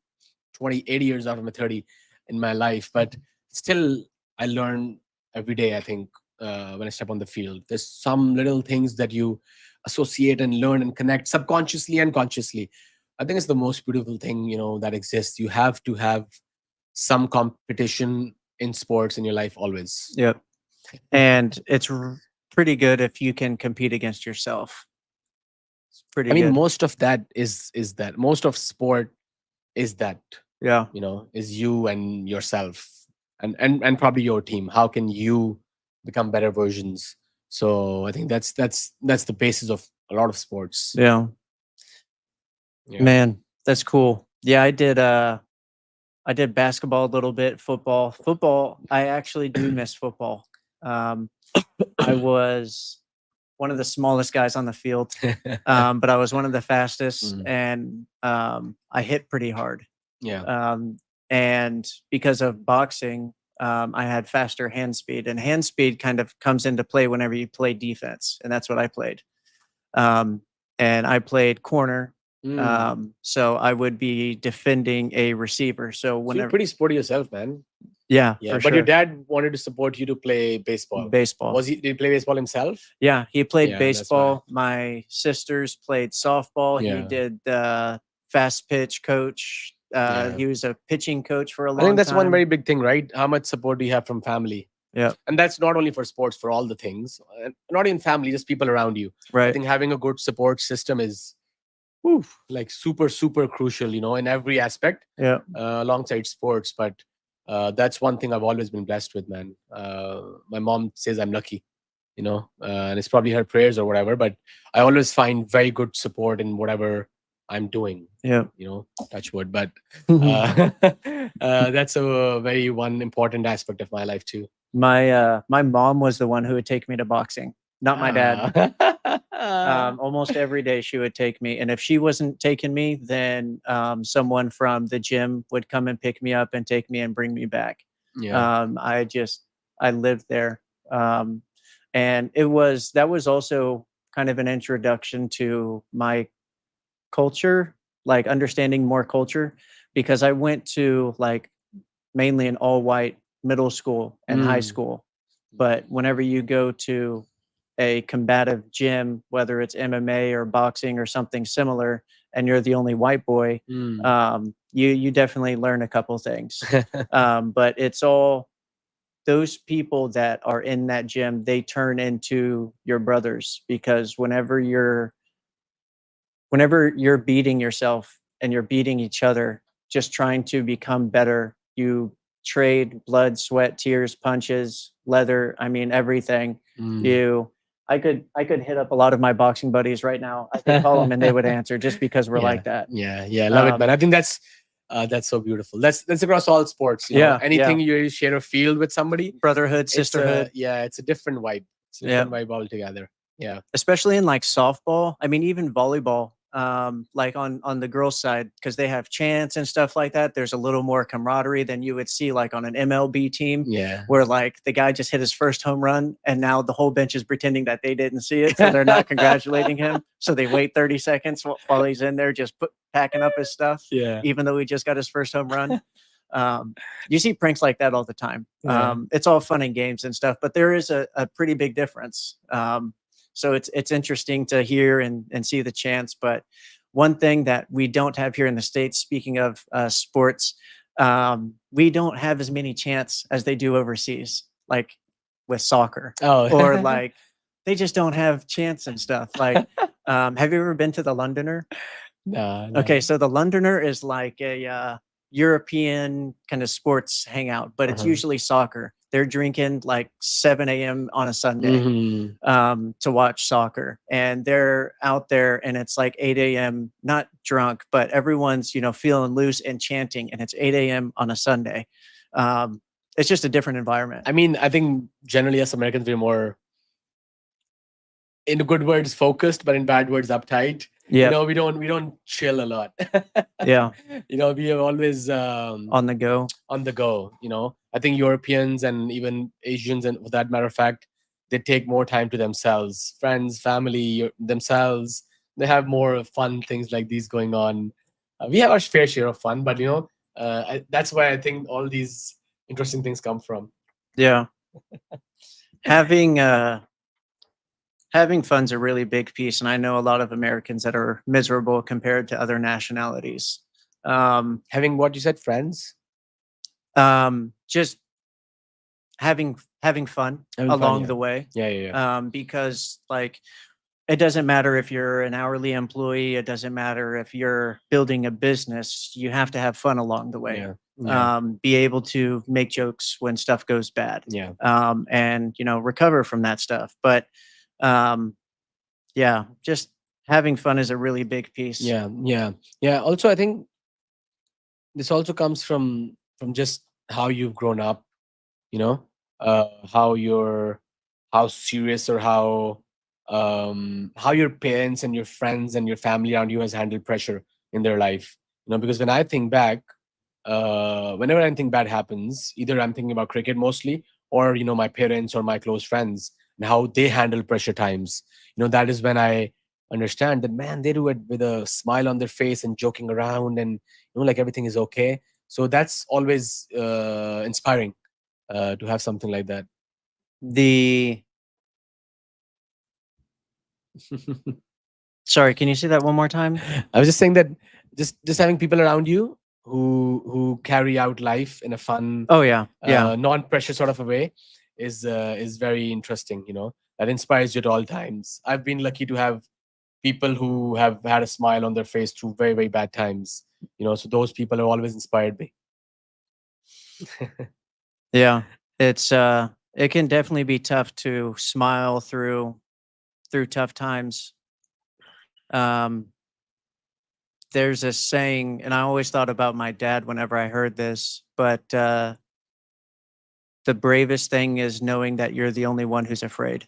80 years out of my 30 in my life, but still, I learn every day, I think, when I step on the field. There's some little things that you associate and learn and connect subconsciously and consciously. I think it's the most beautiful thing, that exists. You have to have some competition in sports in your life always. Yep. And it's pretty good if you can compete against yourself. It's pretty I mean, good. most of that is that. Most of sport is that. Yeah. Is you and yourself, and probably your team. How can you become better versions? So I think that's the basis of a lot of sports. Yeah. Yeah. Man, that's cool. Yeah, I did basketball a little bit, football. I actually do miss football. I was one of the smallest guys on the field, but I was one of the fastest, and I hit pretty hard. Yeah. And because of boxing, I had faster hand speed, and hand speed kind of comes into play whenever you play defense, and that's what I played. And I played corner. So I would be defending a receiver. So So you're pretty sporty yourself, man. Yeah, Yeah, for but your sure. dad wanted to support you to play baseball. Baseball. Did he play baseball himself? Yeah, he played Yeah, that's baseball. My sisters played softball. He Yeah. did fast pitch coach. Yeah. He was a pitching coach for a long I think that's time. one very big thing, right? How much support do you have from family? Yeah, And that's not only for sports, for all the things, not even family, just people around you. I right. think having a good support system is like super, super crucial, in every aspect Yeah, alongside sports. But that's one thing I've always been blessed with, man. My mom says I'm lucky, and it's probably her prayers or whatever, but I always find very good support in whatever I'm doing, yeah. touch wood. But that's a very one important aspect of my life too. My mom was the one who would take me to boxing, not my dad. Ah. Almost every day she would take me, and if she wasn't taking me, then someone from the gym would come and pick me up and take me and bring me back. Yeah. I lived there, and that was also kind of an introduction to my culture, like understanding more culture, because I went to like mainly an all white middle school and high school. But whenever you go to a combative gym, whether it's MMA or boxing or something similar, and you're the only white boy, you definitely learn a couple things. But it's all those people that are in that gym, they turn into your brothers, because whenever you're beating yourself and you're beating each other, just trying to become better, you trade blood, sweat, tears, punches, leather. I mean, everything. I could hit up a lot of my boxing buddies right now. I could call them and they would answer, just because we're like that. Yeah, love it, man. I think that's so beautiful. That's across all sports. Anything you share a field with somebody, brotherhood, sisterhood. It's a different vibe. It's a different vibe altogether. Yeah, especially in like softball. I mean, even volleyball. Like on the girls' side, because they have chants and stuff like that. There's a little more camaraderie than you would see like on an MLB team. Yeah, where like the guy just hit his first home run, and now the whole bench is pretending that they didn't see it, so they're not congratulating him. So they wait 30 seconds while he's in there just packing up his stuff. Yeah, even though he just got his first home run. You see pranks like that all the time. Yeah. It's all fun and games and stuff, but there is a pretty big difference. So it's interesting to hear and see the chants. But one thing that we don't have here in the States, speaking of sports, we don't have as many chants as they do overseas, like with soccer. Or like they just don't have chants and stuff. Like, have you ever been to the Londoner? Nah, Okay, nah. so the Londoner is like a European kind of sports hangout, but it's Uh-huh. usually soccer. They're drinking like 7 a.m. on a Sunday Mhm. to watch soccer, and they're out there, and it's like 8 a.m. Not drunk, but everyone's feeling loose and chanting, and it's 8 a.m. on a Sunday. Um, it's just a different environment. I mean, I think generally as Americans, we're more, in good words, focused, but in bad words, uptight. Yeah, We don't chill a lot. yeah, We are always on the go. on the go. I think Europeans and even Asians, and for that matter of fact, they take more time to themselves, friends, family, themselves. They have more fun things like these going on. We have our fair share of fun, but that's why I think all these interesting things come from. Yeah, having having fun's a really big piece, and I know a lot of Americans that are miserable compared to other nationalities. Having what you said, friends, Just having fun having fun, along yeah, the way, yeah, yeah, yeah. because like it doesn't matter if you're an hourly employee, it doesn't matter if you're building a business, you have to have fun along the way. Yeah, yeah, Be able to make jokes when stuff goes bad, yeah, and recover from that stuff. But um, yeah, just having fun is a really big piece. yeah, yeah, yeah. Also, I think this also comes from just how you've grown up. You know, how you're, how serious, or how your parents and your friends and your family around you has handled pressure in their life. Because when I think back, whenever anything bad happens, either I'm thinking about cricket mostly, or my parents or my close friends, and how they handle pressure times. That is when I understand that, man, they do it with a smile on their face and joking around, and like everything is okay. So that's always inspiring, to have something like that. The Sorry, can you say that one more time? I was just saying that, just having people around you who carry out life in a fun, Oh yeah, yeah. non-pressure sort of a way is very interesting. That inspires you at all times. I've been lucky to have people who have had a smile on their face through very, very bad times. So those people have always inspired me. Yeah, it can definitely be tough to smile through tough times. Um, there's a saying, and I always thought about my dad whenever I heard this, but the bravest thing is knowing that you're the only one who's afraid.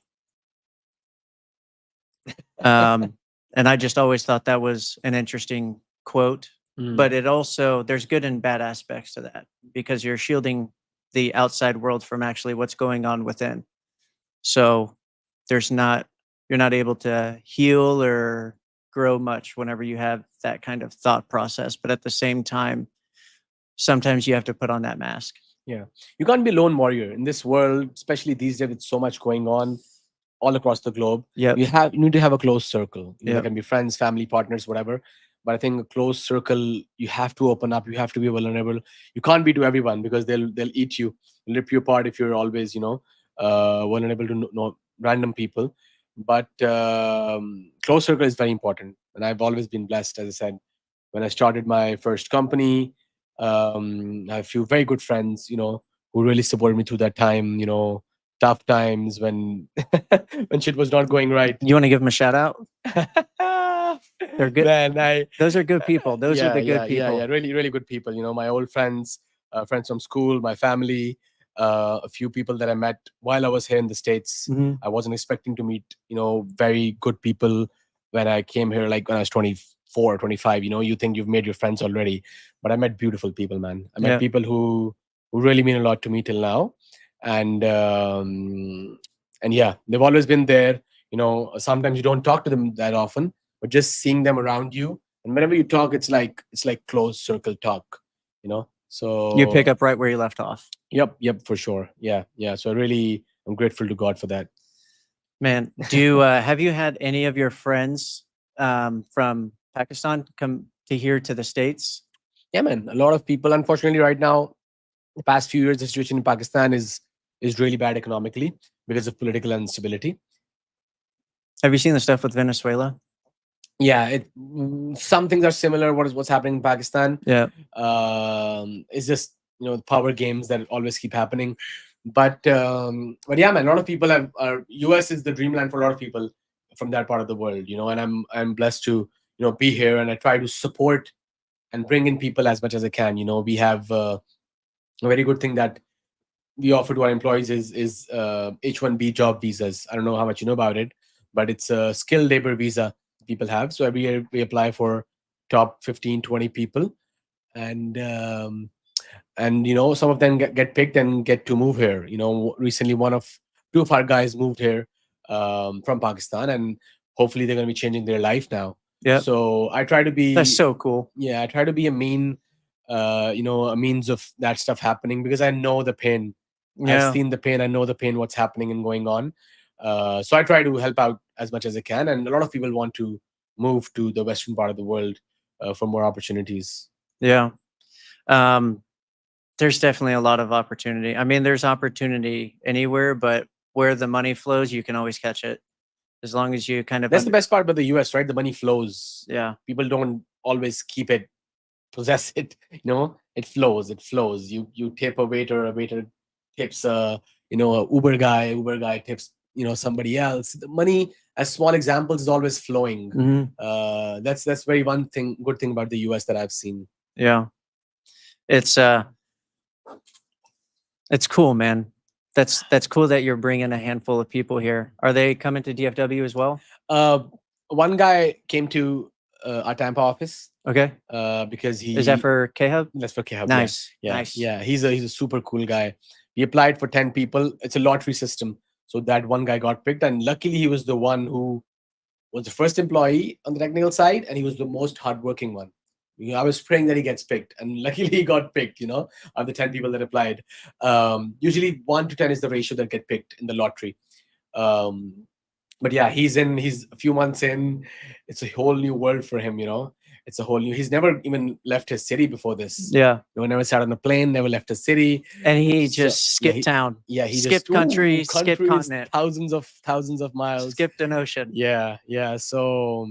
Um, and I just always thought that was an interesting quote. Mm. But it also, there's good and bad aspects to that because you're shielding the outside world from actually what's going on within. So there's not, you're not able to heal or grow much whenever you have that kind of thought process. But at the same time, sometimes you have to put on that mask. Yeah, you can't be a lone warrior in this world, especially these days with so much going on all across the globe. Yep. You need to have a close circle. That Yep. can be friends, family, partners, whatever. But I think a close circle, you have to open up. You have to be vulnerable. You can't be to everyone, because they'll eat you, rip you apart if you're always vulnerable to no random people. But close circle is very important, and I've always been blessed. As I said, when I started my first company, I have a few very good friends, who really supported me through that time. Tough times when when shit was not going right. You want to give them a shout out? They're good. Man, Those are good people. Those are yeah, the good yeah, yeah, people. yeah, really, really good people. My old friends, friends from school, my family, a few people that I met while I was here in the States. Mhm. I wasn't expecting to meet, very good people when I came here, like when I was 24, 25. You think you've made your friends already, but I met beautiful people, man. I met Yeah. people who really mean a lot to me till now. And yeah, they've always been there. Sometimes you don't talk to them that often, but just seeing them around you, and whenever you talk, it's like closed circle talk. You pick So up right where you left off. yep, for sure. Yeah, yeah. So I'm grateful to God for that. Man, have you had any of your friends from Pakistan come to here to the States? Yeah, man. A lot of people, unfortunately, right now, the past few years, the situation in Pakistan is really bad economically because of political instability. Have you seen the stuff with Venezuela? Yeah, some things are similar. What's happening in Pakistan? Yeah. It's just the power games that always keep happening. But yeah, man, a lot of people have. US is the dreamland for a lot of people from that part of the world. And I'm blessed to be here, and I try to support and bring in people as much as I can. We have a very good thing that we offer to our employees is H-1B job visas. I don't know how much you know about it, but it's a skilled labor visa people have. So every year we apply for top 15, 20 people, and some of them get picked and get to move here. Recently two of our guys moved here from Pakistan, and hopefully they're going to be changing their life now. Yep. So I try to That's be so cool. yeah, I try to be a means of that stuff happening, because I know the pain. I've Yeah. seen the pain. I know the pain, what's happening and going on. So I try to help out as much as I can. And a lot of people want to move to the western part of the world for more opportunities. Yeah. Um, there's definitely a lot of opportunity. I mean, there's opportunity anywhere, but where the money flows, you can always catch it as long as you kind of. That's the best part about the US, right? The money flows. Yeah. People don't always keep it, possess it. It flows. It flows. You tip a waiter tips a Uber guy tips somebody else. The money, as small examples, is always flowing. Mhm. That's very one thing, good thing about the US that I've seen. Yeah. It's it's cool, man. That's cool that you're bringing a handful of people here. Are they coming to DFW as well? One guy came to our Tampa office Okay. because Is that for K-Hub? that's for Kehab. Nice. Yeah, Nice. yeah. He's a super cool guy. He applied for 10 people. It's a lottery system. So that one guy got picked, and luckily he was the one who was the first employee on the technical side, and he was the most hardworking one. I was praying that he gets picked, and luckily he got picked. Of the 10 people that applied, usually 1 to 10 is the ratio that get picked in the lottery. Um, but yeah, he's a few months in. It's a whole new world for him. It's a whole new. He's never even left his city before this. Yeah. Never sat on a plane, never left his city. And he So, just skipped town. yeah, he skipped just country, skipped countries, continent, thousands of miles. skipped an ocean. Yeah. So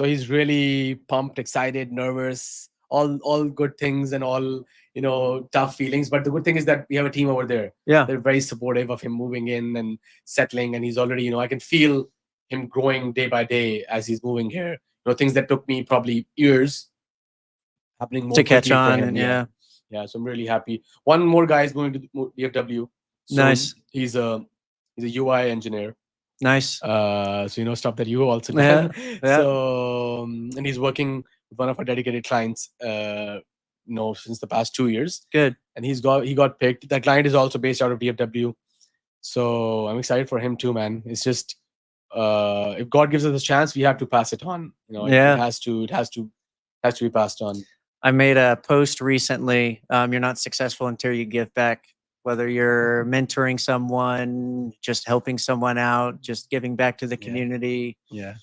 he's really pumped, excited, nervous, all good things and all tough feelings. But the good thing is that we have a team over there. Yeah. They're very supportive of him moving in and settling, and he's already I can feel him growing day by day as he's moving here. Things that took me probably years happening more To catch quickly for on, him. and yeah. Yeah. So I'm really happy. One more guy is going to DFW. So Nice. He's a UI engineer. Nice. So stuff that you also Yeah, done. yeah. So and he's working with one of our dedicated clients. Since the past 2 years, Good. and he got picked. That client is also based out of DFW. So I'm excited for him too, man. It's just if God gives us a chance, we have to pass it on. Yeah. It has to be passed on. I made a post recently. You're not successful until you give back. Whether you're mentoring someone, just helping someone out, just giving back to the community, Yeah.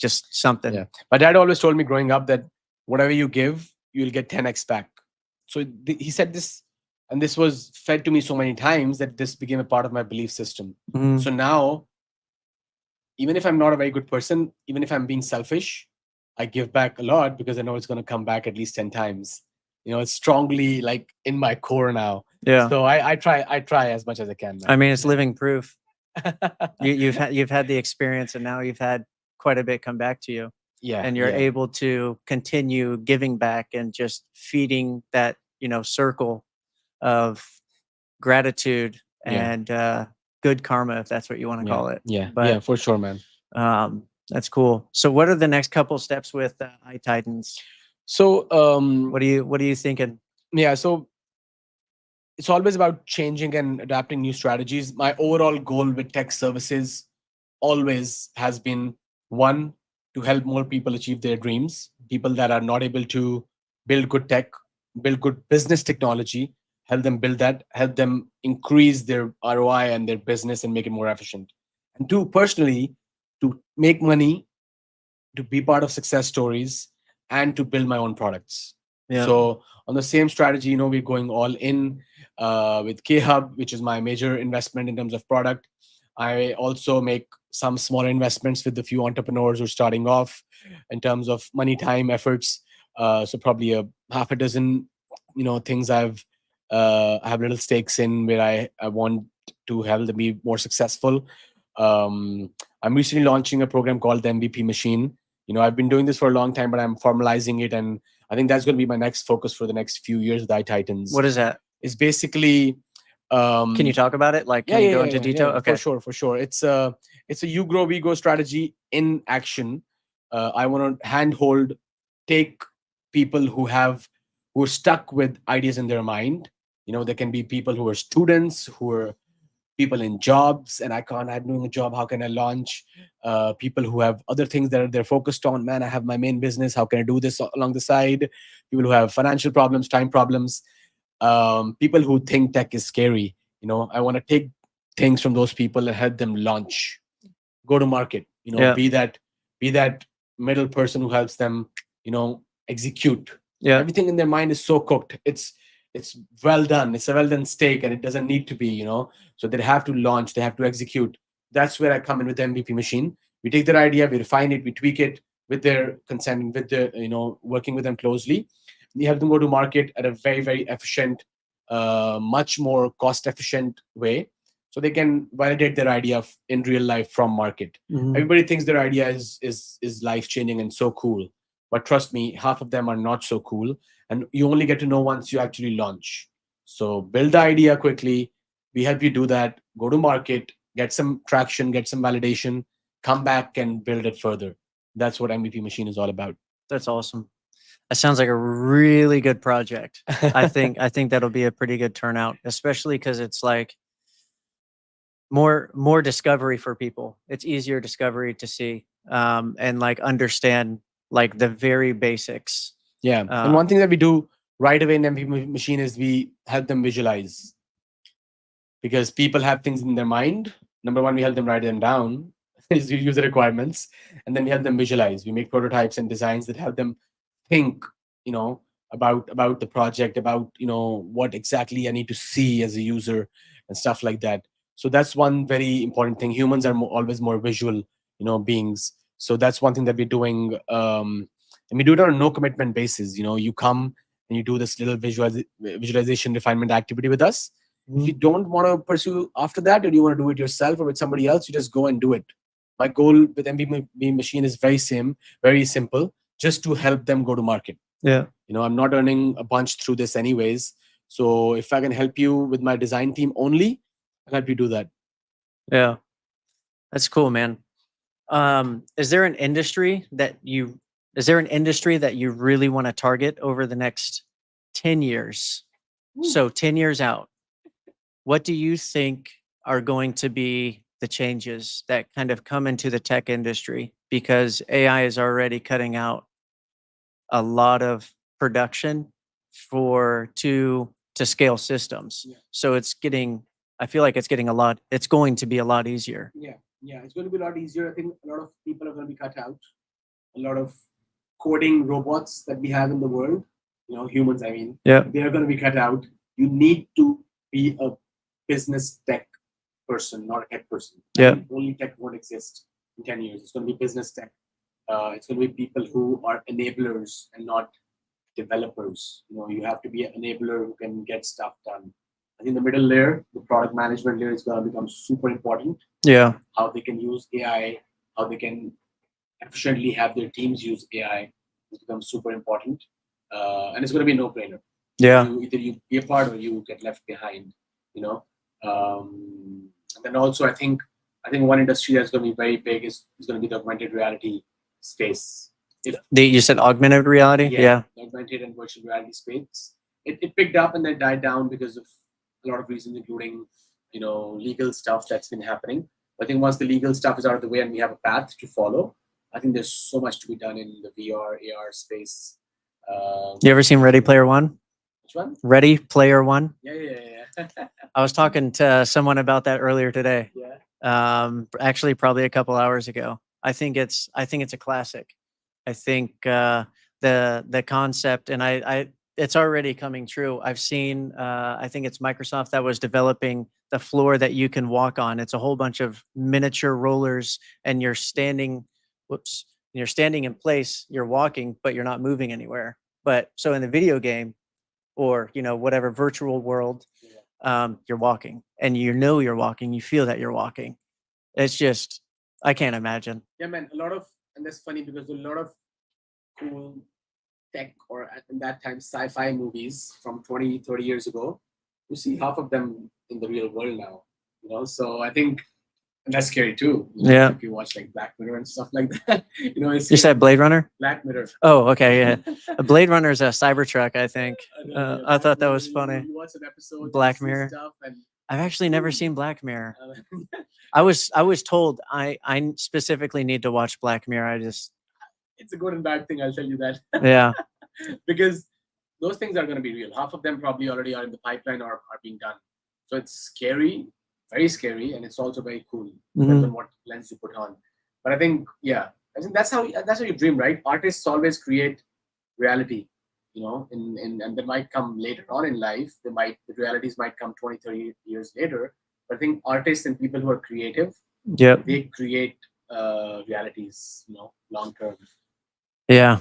just something. Yeah. My dad always told me growing up that whatever you give, you'll get 10x back. So he said this, and this was fed to me so many times that this became a part of my belief system. Mhm. So now, even if I'm not a very good person, even if I'm being selfish, I give back a lot because I know it's going to come back at least 10 times. It's strongly like in my core now. Yeah. So I try as much as I can. I mean, it's living proof. You've had the experience, and now you've had quite a bit come back to you. Yeah. And you're able to continue giving back and just feeding that circle of gratitude and good karma, if that's what you want to call it. Yeah. But Yeah, for sure, man. that's cool. So what are the next couple steps with iTitans? So What are you thinking? yeah, so it's always about changing and adapting new strategies. My overall goal with tech services always has been, one, to help more people achieve their dreams. People that are not able to build good tech, build good business technology, help them build that, help them increase their ROI and their business and make it more efficient. And two, personally, to make money, to be part of success stories, and to build my own products. Yeah. So on the same strategy, we're going all in with K-Hub, which is my major investment in terms of product. I also make some smaller investments with a few entrepreneurs who are starting off in terms of money, time, efforts. So probably a half a dozen, things I have little stakes in where I want to help them be more successful. I'm recently launching a program called the MVP Machine. I've been doing this for a long time, but I'm formalizing it, and I think that's going to be my next focus for the next few years with iTitans. What is that? It's basically, Can you talk about it? Like, yeah, can you yeah, go yeah, into yeah, detail? yeah, Okay. for sure. It's a you grow, we grow strategy in action. I want to handhold, take people who are stuck with ideas in their mind. There can be people who are students, who are people in jobs, and I'm doing a job. How can I launch? People who have other things that they're focused on. Man, I have my main business. How can I do this along the side? People who have financial problems, time problems. People who think tech is scary. I want to take things from those people and help them launch, go to market. Yeah. Be that middle person who helps them. Execute. Yeah. Everything in their mind is so cooked. It's well done. It's a well done steak, and it doesn't need to be. So they have to launch. They have to execute. That's where I come in with the MVP machine. We take their idea, we refine it, we tweak it with their consent, and with the working with them closely. We help them go to market at a very, very efficient, much more cost efficient way, so they can validate their idea in real life from market. Mhm. Everybody thinks their idea is life changing and so cool, but trust me, half of them are not so cool, and you only get to know once you actually launch. So build the idea quickly. We help you do that. Go to market, get some traction, get some validation, come back and build it further. That's what MVP Machine is all about. That's awesome. That sounds like a really good project. I think that'll be a pretty good turnout, especially because it's like more discovery for people. It's easier discovery to see and like understand like the very basics. Yeah. And one thing that we do right away in MVP Machine is we help them visualize, because people have things in their mind. Number one, we help them write them down, is user requirements, and then we help them visualize. We make prototypes and designs that help them think, about the project, about what exactly I need to see as a user and stuff like that. So that's one very important thing. Humans are always more visual, beings. So that's one thing that we're doing, and we do it on a no commitment basis. You come and you do this little visualization refinement activity with us. If you don't want to pursue after that, or you want to do it yourself or with somebody else, you just go and do it. My goal with MVP Machine is very simple, just to help them go to market. Yeah. I'm not earning a bunch through this anyways. So if I can help you with my design team only, I'll help you do that. Yeah. That's cool, man. Is there an industry that you really want to target over the next 10 years? So 10 years out, what do you think are going to be the changes that kind of come into the tech industry? Because AI is already cutting out a lot of production to scale systems. Yeah. So I feel like it's going to be a lot easier. Yeah, it's going to be a lot easier. I think a lot of people are going to be cut out. A lot of coding robots that we have in the world, humans, I mean, Yeah. they are going to be cut out. You need to be a business tech person, not a tech person. Yeah. Only tech won't exist in 10 years. It's going to be business tech. It's going to be people who are enablers and not developers. You have to be an enabler who can get stuff done. I think the middle layer, the product management layer, is going to become super important. Yeah. How they can use AI, how they can efficiently have their teams use AI, has become super important. And it's going to be a no-brainer. Yeah. Either you be a part or you get left behind. And then also, I think one industry that's going to be very big is going to be the augmented reality space. You said augmented reality? Yeah. The augmented and virtual reality space. It picked up and then died down because of a lot of reasons, including legal stuff that's been happening. I think once the legal stuff is out of the way and we have a path to follow, I think there's so much to be done in the VR AR space. You ever seen Ready Player One? Which one? Ready Player One? Yeah. I was talking to someone about that earlier today. Yeah. Actually, probably a couple hours ago. I think it's a classic. I think the concept, and it's already coming true. I've seen. I think it's Microsoft that was developing the floor that you can walk on. It's a whole bunch of miniature rollers, and you're standing. Whoops. You're standing in place. You're walking, but you're not moving anywhere. But so in the video game, or whatever virtual world, you're walking, and you're walking. You feel that you're walking. It's just, I can't imagine. Yeah, man. And that's funny because a lot of cool tech or in that time sci-fi movies from 20, 30 years ago, you see half of them in the real world now. So I think, and that's scary too. Yeah. If you watch like Black Mirror and stuff like that, it's You said Blade Runner? Black Mirror. Oh, okay, yeah. A Blade Runner is a Cybertruck, I think. Yeah, I thought that Mirror, was funny. You watch an episode, Black you see Mirror. stuff, and I've actually never seen Black Mirror. uh, I was told I specifically need to watch Black Mirror. it's a good and bad thing, I'll tell you that. Yeah. Because those things are going to be real. Half of them probably already are in the pipeline or are being done. So it's scary, very scary, and it's also very cool. Depends on what lens you put on. But I think, yeah, I think that's how you dream, right? Artists always create reality, and they might come later on in life. The realities might come 20, 30 years later. But I think artists and people who are creative, they create realities, long term. Yeah.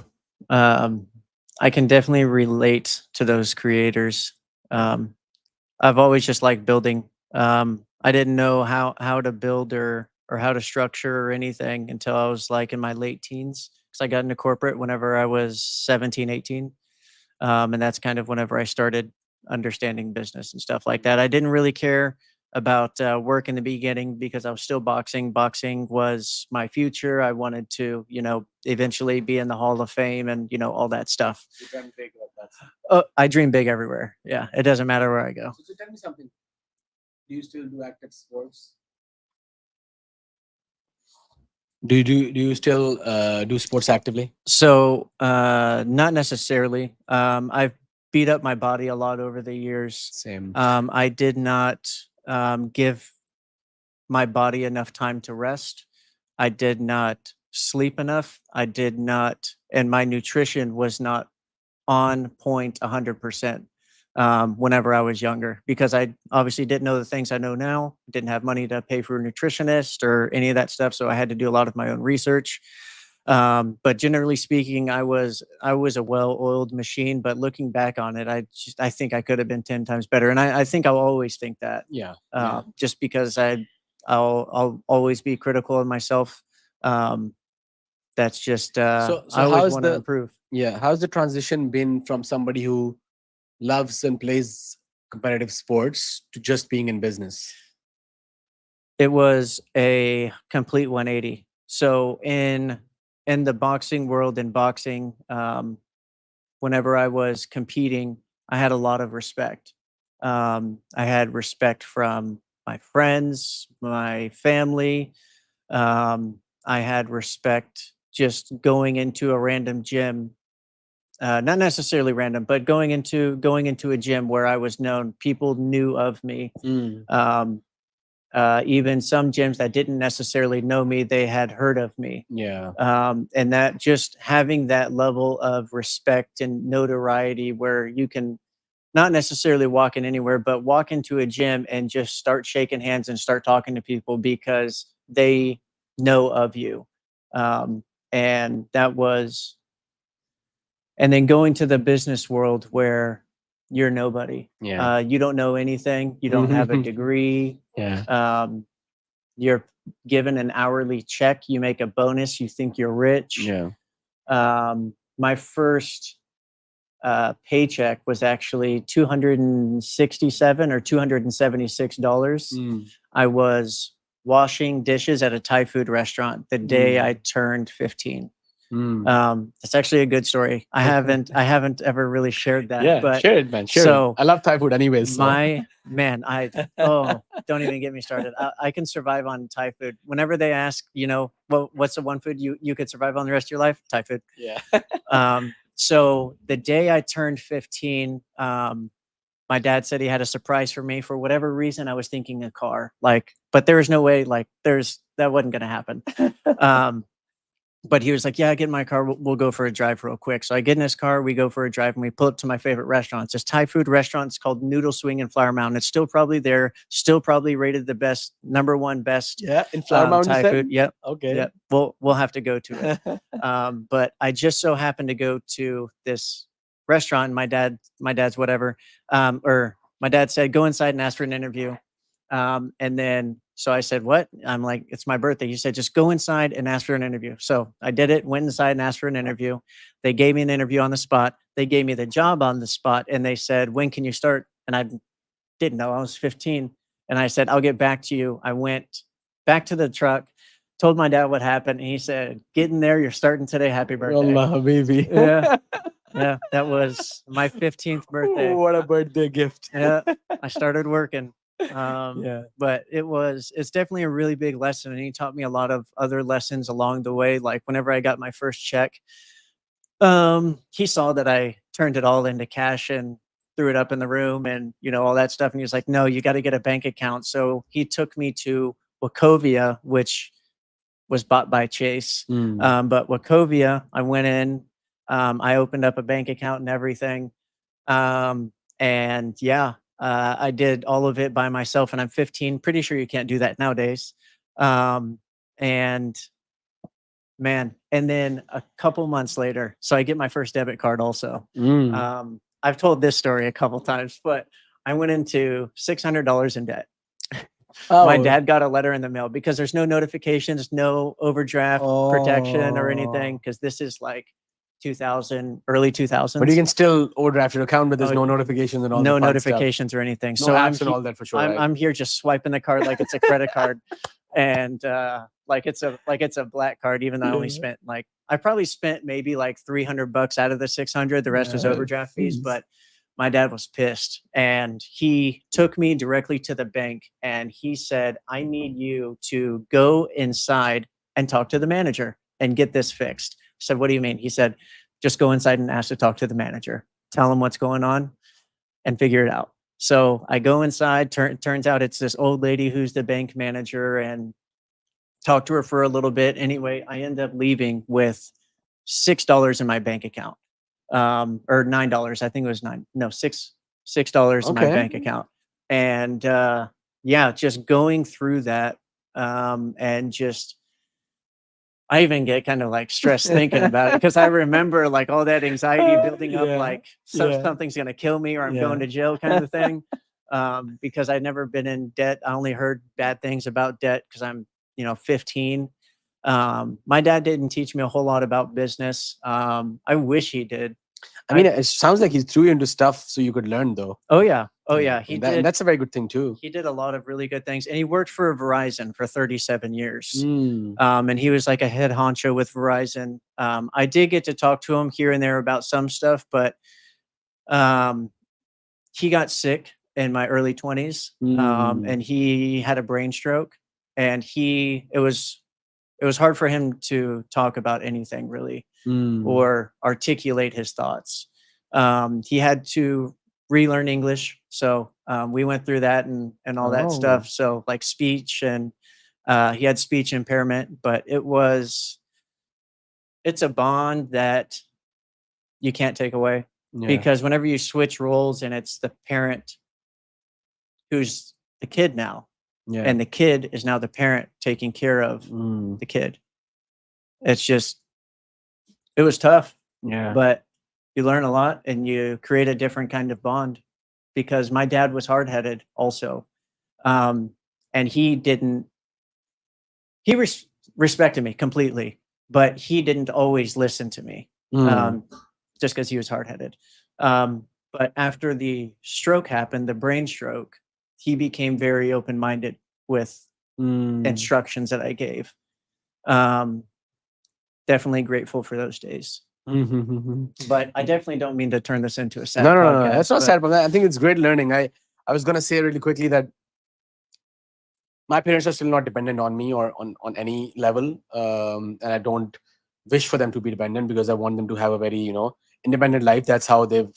I can definitely relate to those creators. I've always just liked building. I didn't know how to build or how to structure or anything until I was like in my late teens, because I got into corporate whenever I was 17, 18. And that's kind of whenever I started understanding business and stuff like that. I didn't really care about work in the beginning because I was still boxing. Boxing was my future. I wanted to, eventually be in the Hall of Fame and, all that stuff. You dream big like that. Oh, I dream big everywhere. Yeah, it doesn't matter where I go. So tell me something. Do you still do active sports? Do you still do sports actively? So not necessarily. I've beat up my body a lot over the years. Same. I did not give my body enough time to rest. I did not sleep enough. I did not, and my nutrition was not on point 100%. Whenever I was younger, because I obviously didn't know the things I know now, didn't have money to pay for a nutritionist or any of that stuff. So I had to do a lot of my own research. But generally speaking, I was a well-oiled machine, but looking back on it, I think I could have been 10 times better. And I think I'll always think that, just because I'll always be critical of myself. That's just, so I always want to improve. Yeah. How's the transition been from somebody who loves and plays competitive sports to just being in business? It was a complete 180. So in the boxing world, whenever I was competing, I had a lot of respect. I had respect from my friends, my family. I had respect just going into a random gym. Not necessarily random, but going into a gym where I was known. People knew of me. Even some gyms that didn't necessarily know me, they had heard of me. Yeah. And that just having that level of respect and notoriety where you can not necessarily walk in anywhere, but walk into a gym and just start shaking hands and start talking to people because they know of you. And that was, and then going to the business world where you're nobody. Yeah. You don't know anything. You don't have a degree. Yeah. You're given an hourly check. You make a bonus. You think you're rich. Yeah. My first paycheck was actually $267 or $276. I was washing dishes at a Thai food restaurant the day I turned 15. It's actually a good story. I haven't ever really shared that. Yeah, but share it, man. Share so it. I love Thai food anyways. So. Don't even get me started. I can survive on Thai food. Whenever they ask, what's the one food you could survive on the rest of your life? Thai food. Yeah. So the day I turned 15, my dad said he had a surprise for me. For whatever reason, I was thinking a car. But there was no way. That wasn't going to happen. but he was like, yeah, get in my car. We'll go for a drive real quick. So I get in his car, we go for a drive, and we pull up to my favorite restaurant. It's this Thai food restaurant. It's called Noodle Swing in Flower Mountain. It's still probably there, still probably rated the best, #1 best Yeah, in Flower Mountain, Thai you said? food. Yep. Okay. Yep. We'll have to go to it. But I just so happened to go to this restaurant. My dad's whatever, or my dad said, go inside and ask for an interview. And then, so I said, what? I'm like, it's my birthday. He said, just go inside and ask for an interview. So I did it, went inside and asked for an interview. They gave me an interview on the spot. They gave me the job on the spot. And they said, when can you start? And I didn't know. I was 15. And I said, I'll get back to you. I went back to the truck, told my dad what happened. And he said, get in there. You're starting today. Happy birthday. Allah, baby. Yeah. Yeah. That was my 15th birthday. What a birthday gift. Yeah. I started working. Yeah. But it's definitely a really big lesson. And he taught me a lot of other lessons along the way. Like whenever I got my first check, he saw that I turned it all into cash and threw it up in the room and, all that stuff. And he was like, no, you got to get a bank account. So he took me to Wachovia, which was bought by Chase. But Wachovia, I went in, I opened up a bank account and everything. And yeah, I did all of it by myself, and I'm 15. Pretty sure you can't do that nowadays. And man, and then a couple months later, so I get my first debit card also. I've told this story a couple times, but I went into $600 in debt. My dad got a letter in the mail because there's no notifications, no overdraft protection or anything, because this is like 2000, early 2000s. But you can still overdraft your account, but there's no notifications and all no the fun notifications or anything. stuff. So No I'm apps and all that for sure. I'm here just swiping the card like it's a credit card, and like it's a black card. Even though I only spent I probably spent maybe like $300 out of the 600. The rest was overdraft fees. But my dad was pissed, and he took me directly to the bank, and he said, "I need you to go inside and talk to the manager and get this fixed." I said, what do you mean? He said, just go inside and ask to talk to the manager. Tell him what's going on and figure it out. So I go inside. Turns out it's this old lady who's the bank manager, and talk to her for a little bit. Anyway, I end up leaving with $6 in my bank account, or $9. I think it was $6 in my bank account. And yeah, just going through that, and just, I even get kind of like stressed thinking about it, because I remember like all that anxiety building up, like something's going to kill me or I'm going to jail kind of thing. Because I'd never been in debt. I only heard bad things about debt because I'm, 15. My dad didn't teach me a whole lot about business. I wish he did. I mean, it sounds like he threw you into stuff so you could learn, though. Oh yeah. He and did. That's a very good thing too. He did a lot of really good things, and he worked for Verizon for 37 years. And he was like a head honcho with Verizon. I did get to talk to him here and there about some stuff, but he got sick in my early 20s, and he had a brain stroke, and it was hard for him to talk about anything really, or articulate his thoughts. He had to relearn English. So we went through that and all that stuff. So like speech, and he had speech impairment, but it's a bond that you can't take away, because whenever you switch roles and it's the parent who's the kid now, and the kid is now the parent taking care of the kid. It was tough, but you learn a lot and you create a different kind of bond, because my dad was hard-headed also. And he respected me completely, but he didn't always listen to me, just because he was hard-headed. But after the stroke happened, the brain stroke, he became very open-minded with instructions that I gave. Definitely grateful for those days. But I definitely don't mean to turn this into a sad podcast. No. That's not sad, but I think it's great learning. I was going to say really quickly that my parents are still not dependent on me or on any level. And I don't wish for them to be dependent, because I want them to have a very, independent life. That's how they've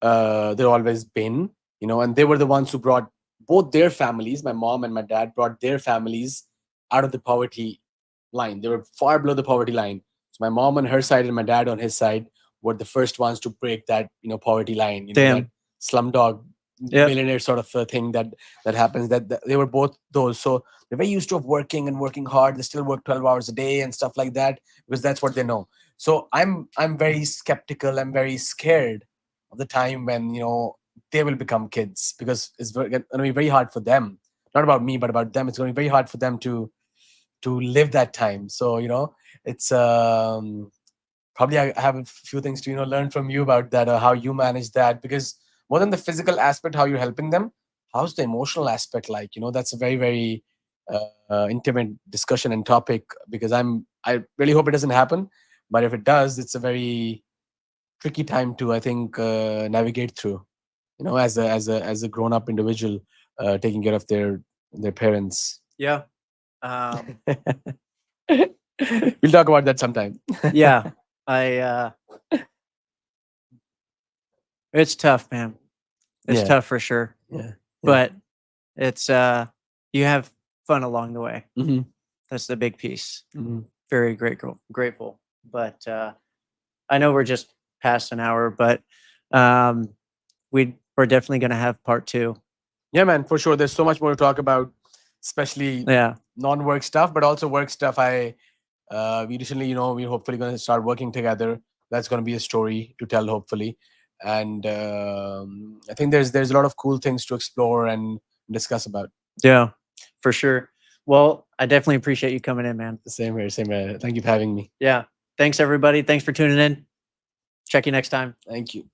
always been, and they were the ones who brought both their families, my mom and my dad, brought their families out of the poverty line. They were far below the poverty line. So my mom on her side and my dad on his side were the first ones to break that, poverty line. Damn. That slumdog Yep. millionaire sort of thing that happens. That they were both those. So they're very used to of working and working hard. They still work 12 hours a day and stuff like that because that's what they know. So I'm very skeptical. I'm very scared of the time when they will become kids, because it's going to be very hard for them. Not about me, but about them. It's going to be very hard for them to live that time. So it's probably I have a few things to learn from you about that, or how you manage that, because more than the physical aspect, how you're helping them, how's the emotional aspect like? That's a very, very intimate discussion and topic, because I really hope it doesn't happen, but if it does, it's a very tricky time to, I think, navigate through, as a grown up individual, taking care of their parents. Yeah. We'll talk about that sometime. Yeah. It's tough, man. It's Yeah. tough for sure. Yeah. But it's you have fun along the way. Mhm. That's the big piece. Mhm. Very grateful. But I know we're just past an hour, but we're definitely gonna have part 2. Yeah, man, for sure. There's so much more to talk about, especially Yeah. non-work stuff, but also work stuff. We recently, we're hopefully going to start working together. That's going to be a story to tell, hopefully. And I think there's a lot of cool things to explore and discuss about. Yeah, for sure. Well, I definitely appreciate you coming in, man. Same here, same here. Thank you for having me. Yeah. Thanks everybody. Thanks for tuning in. Check you next time. Thank you.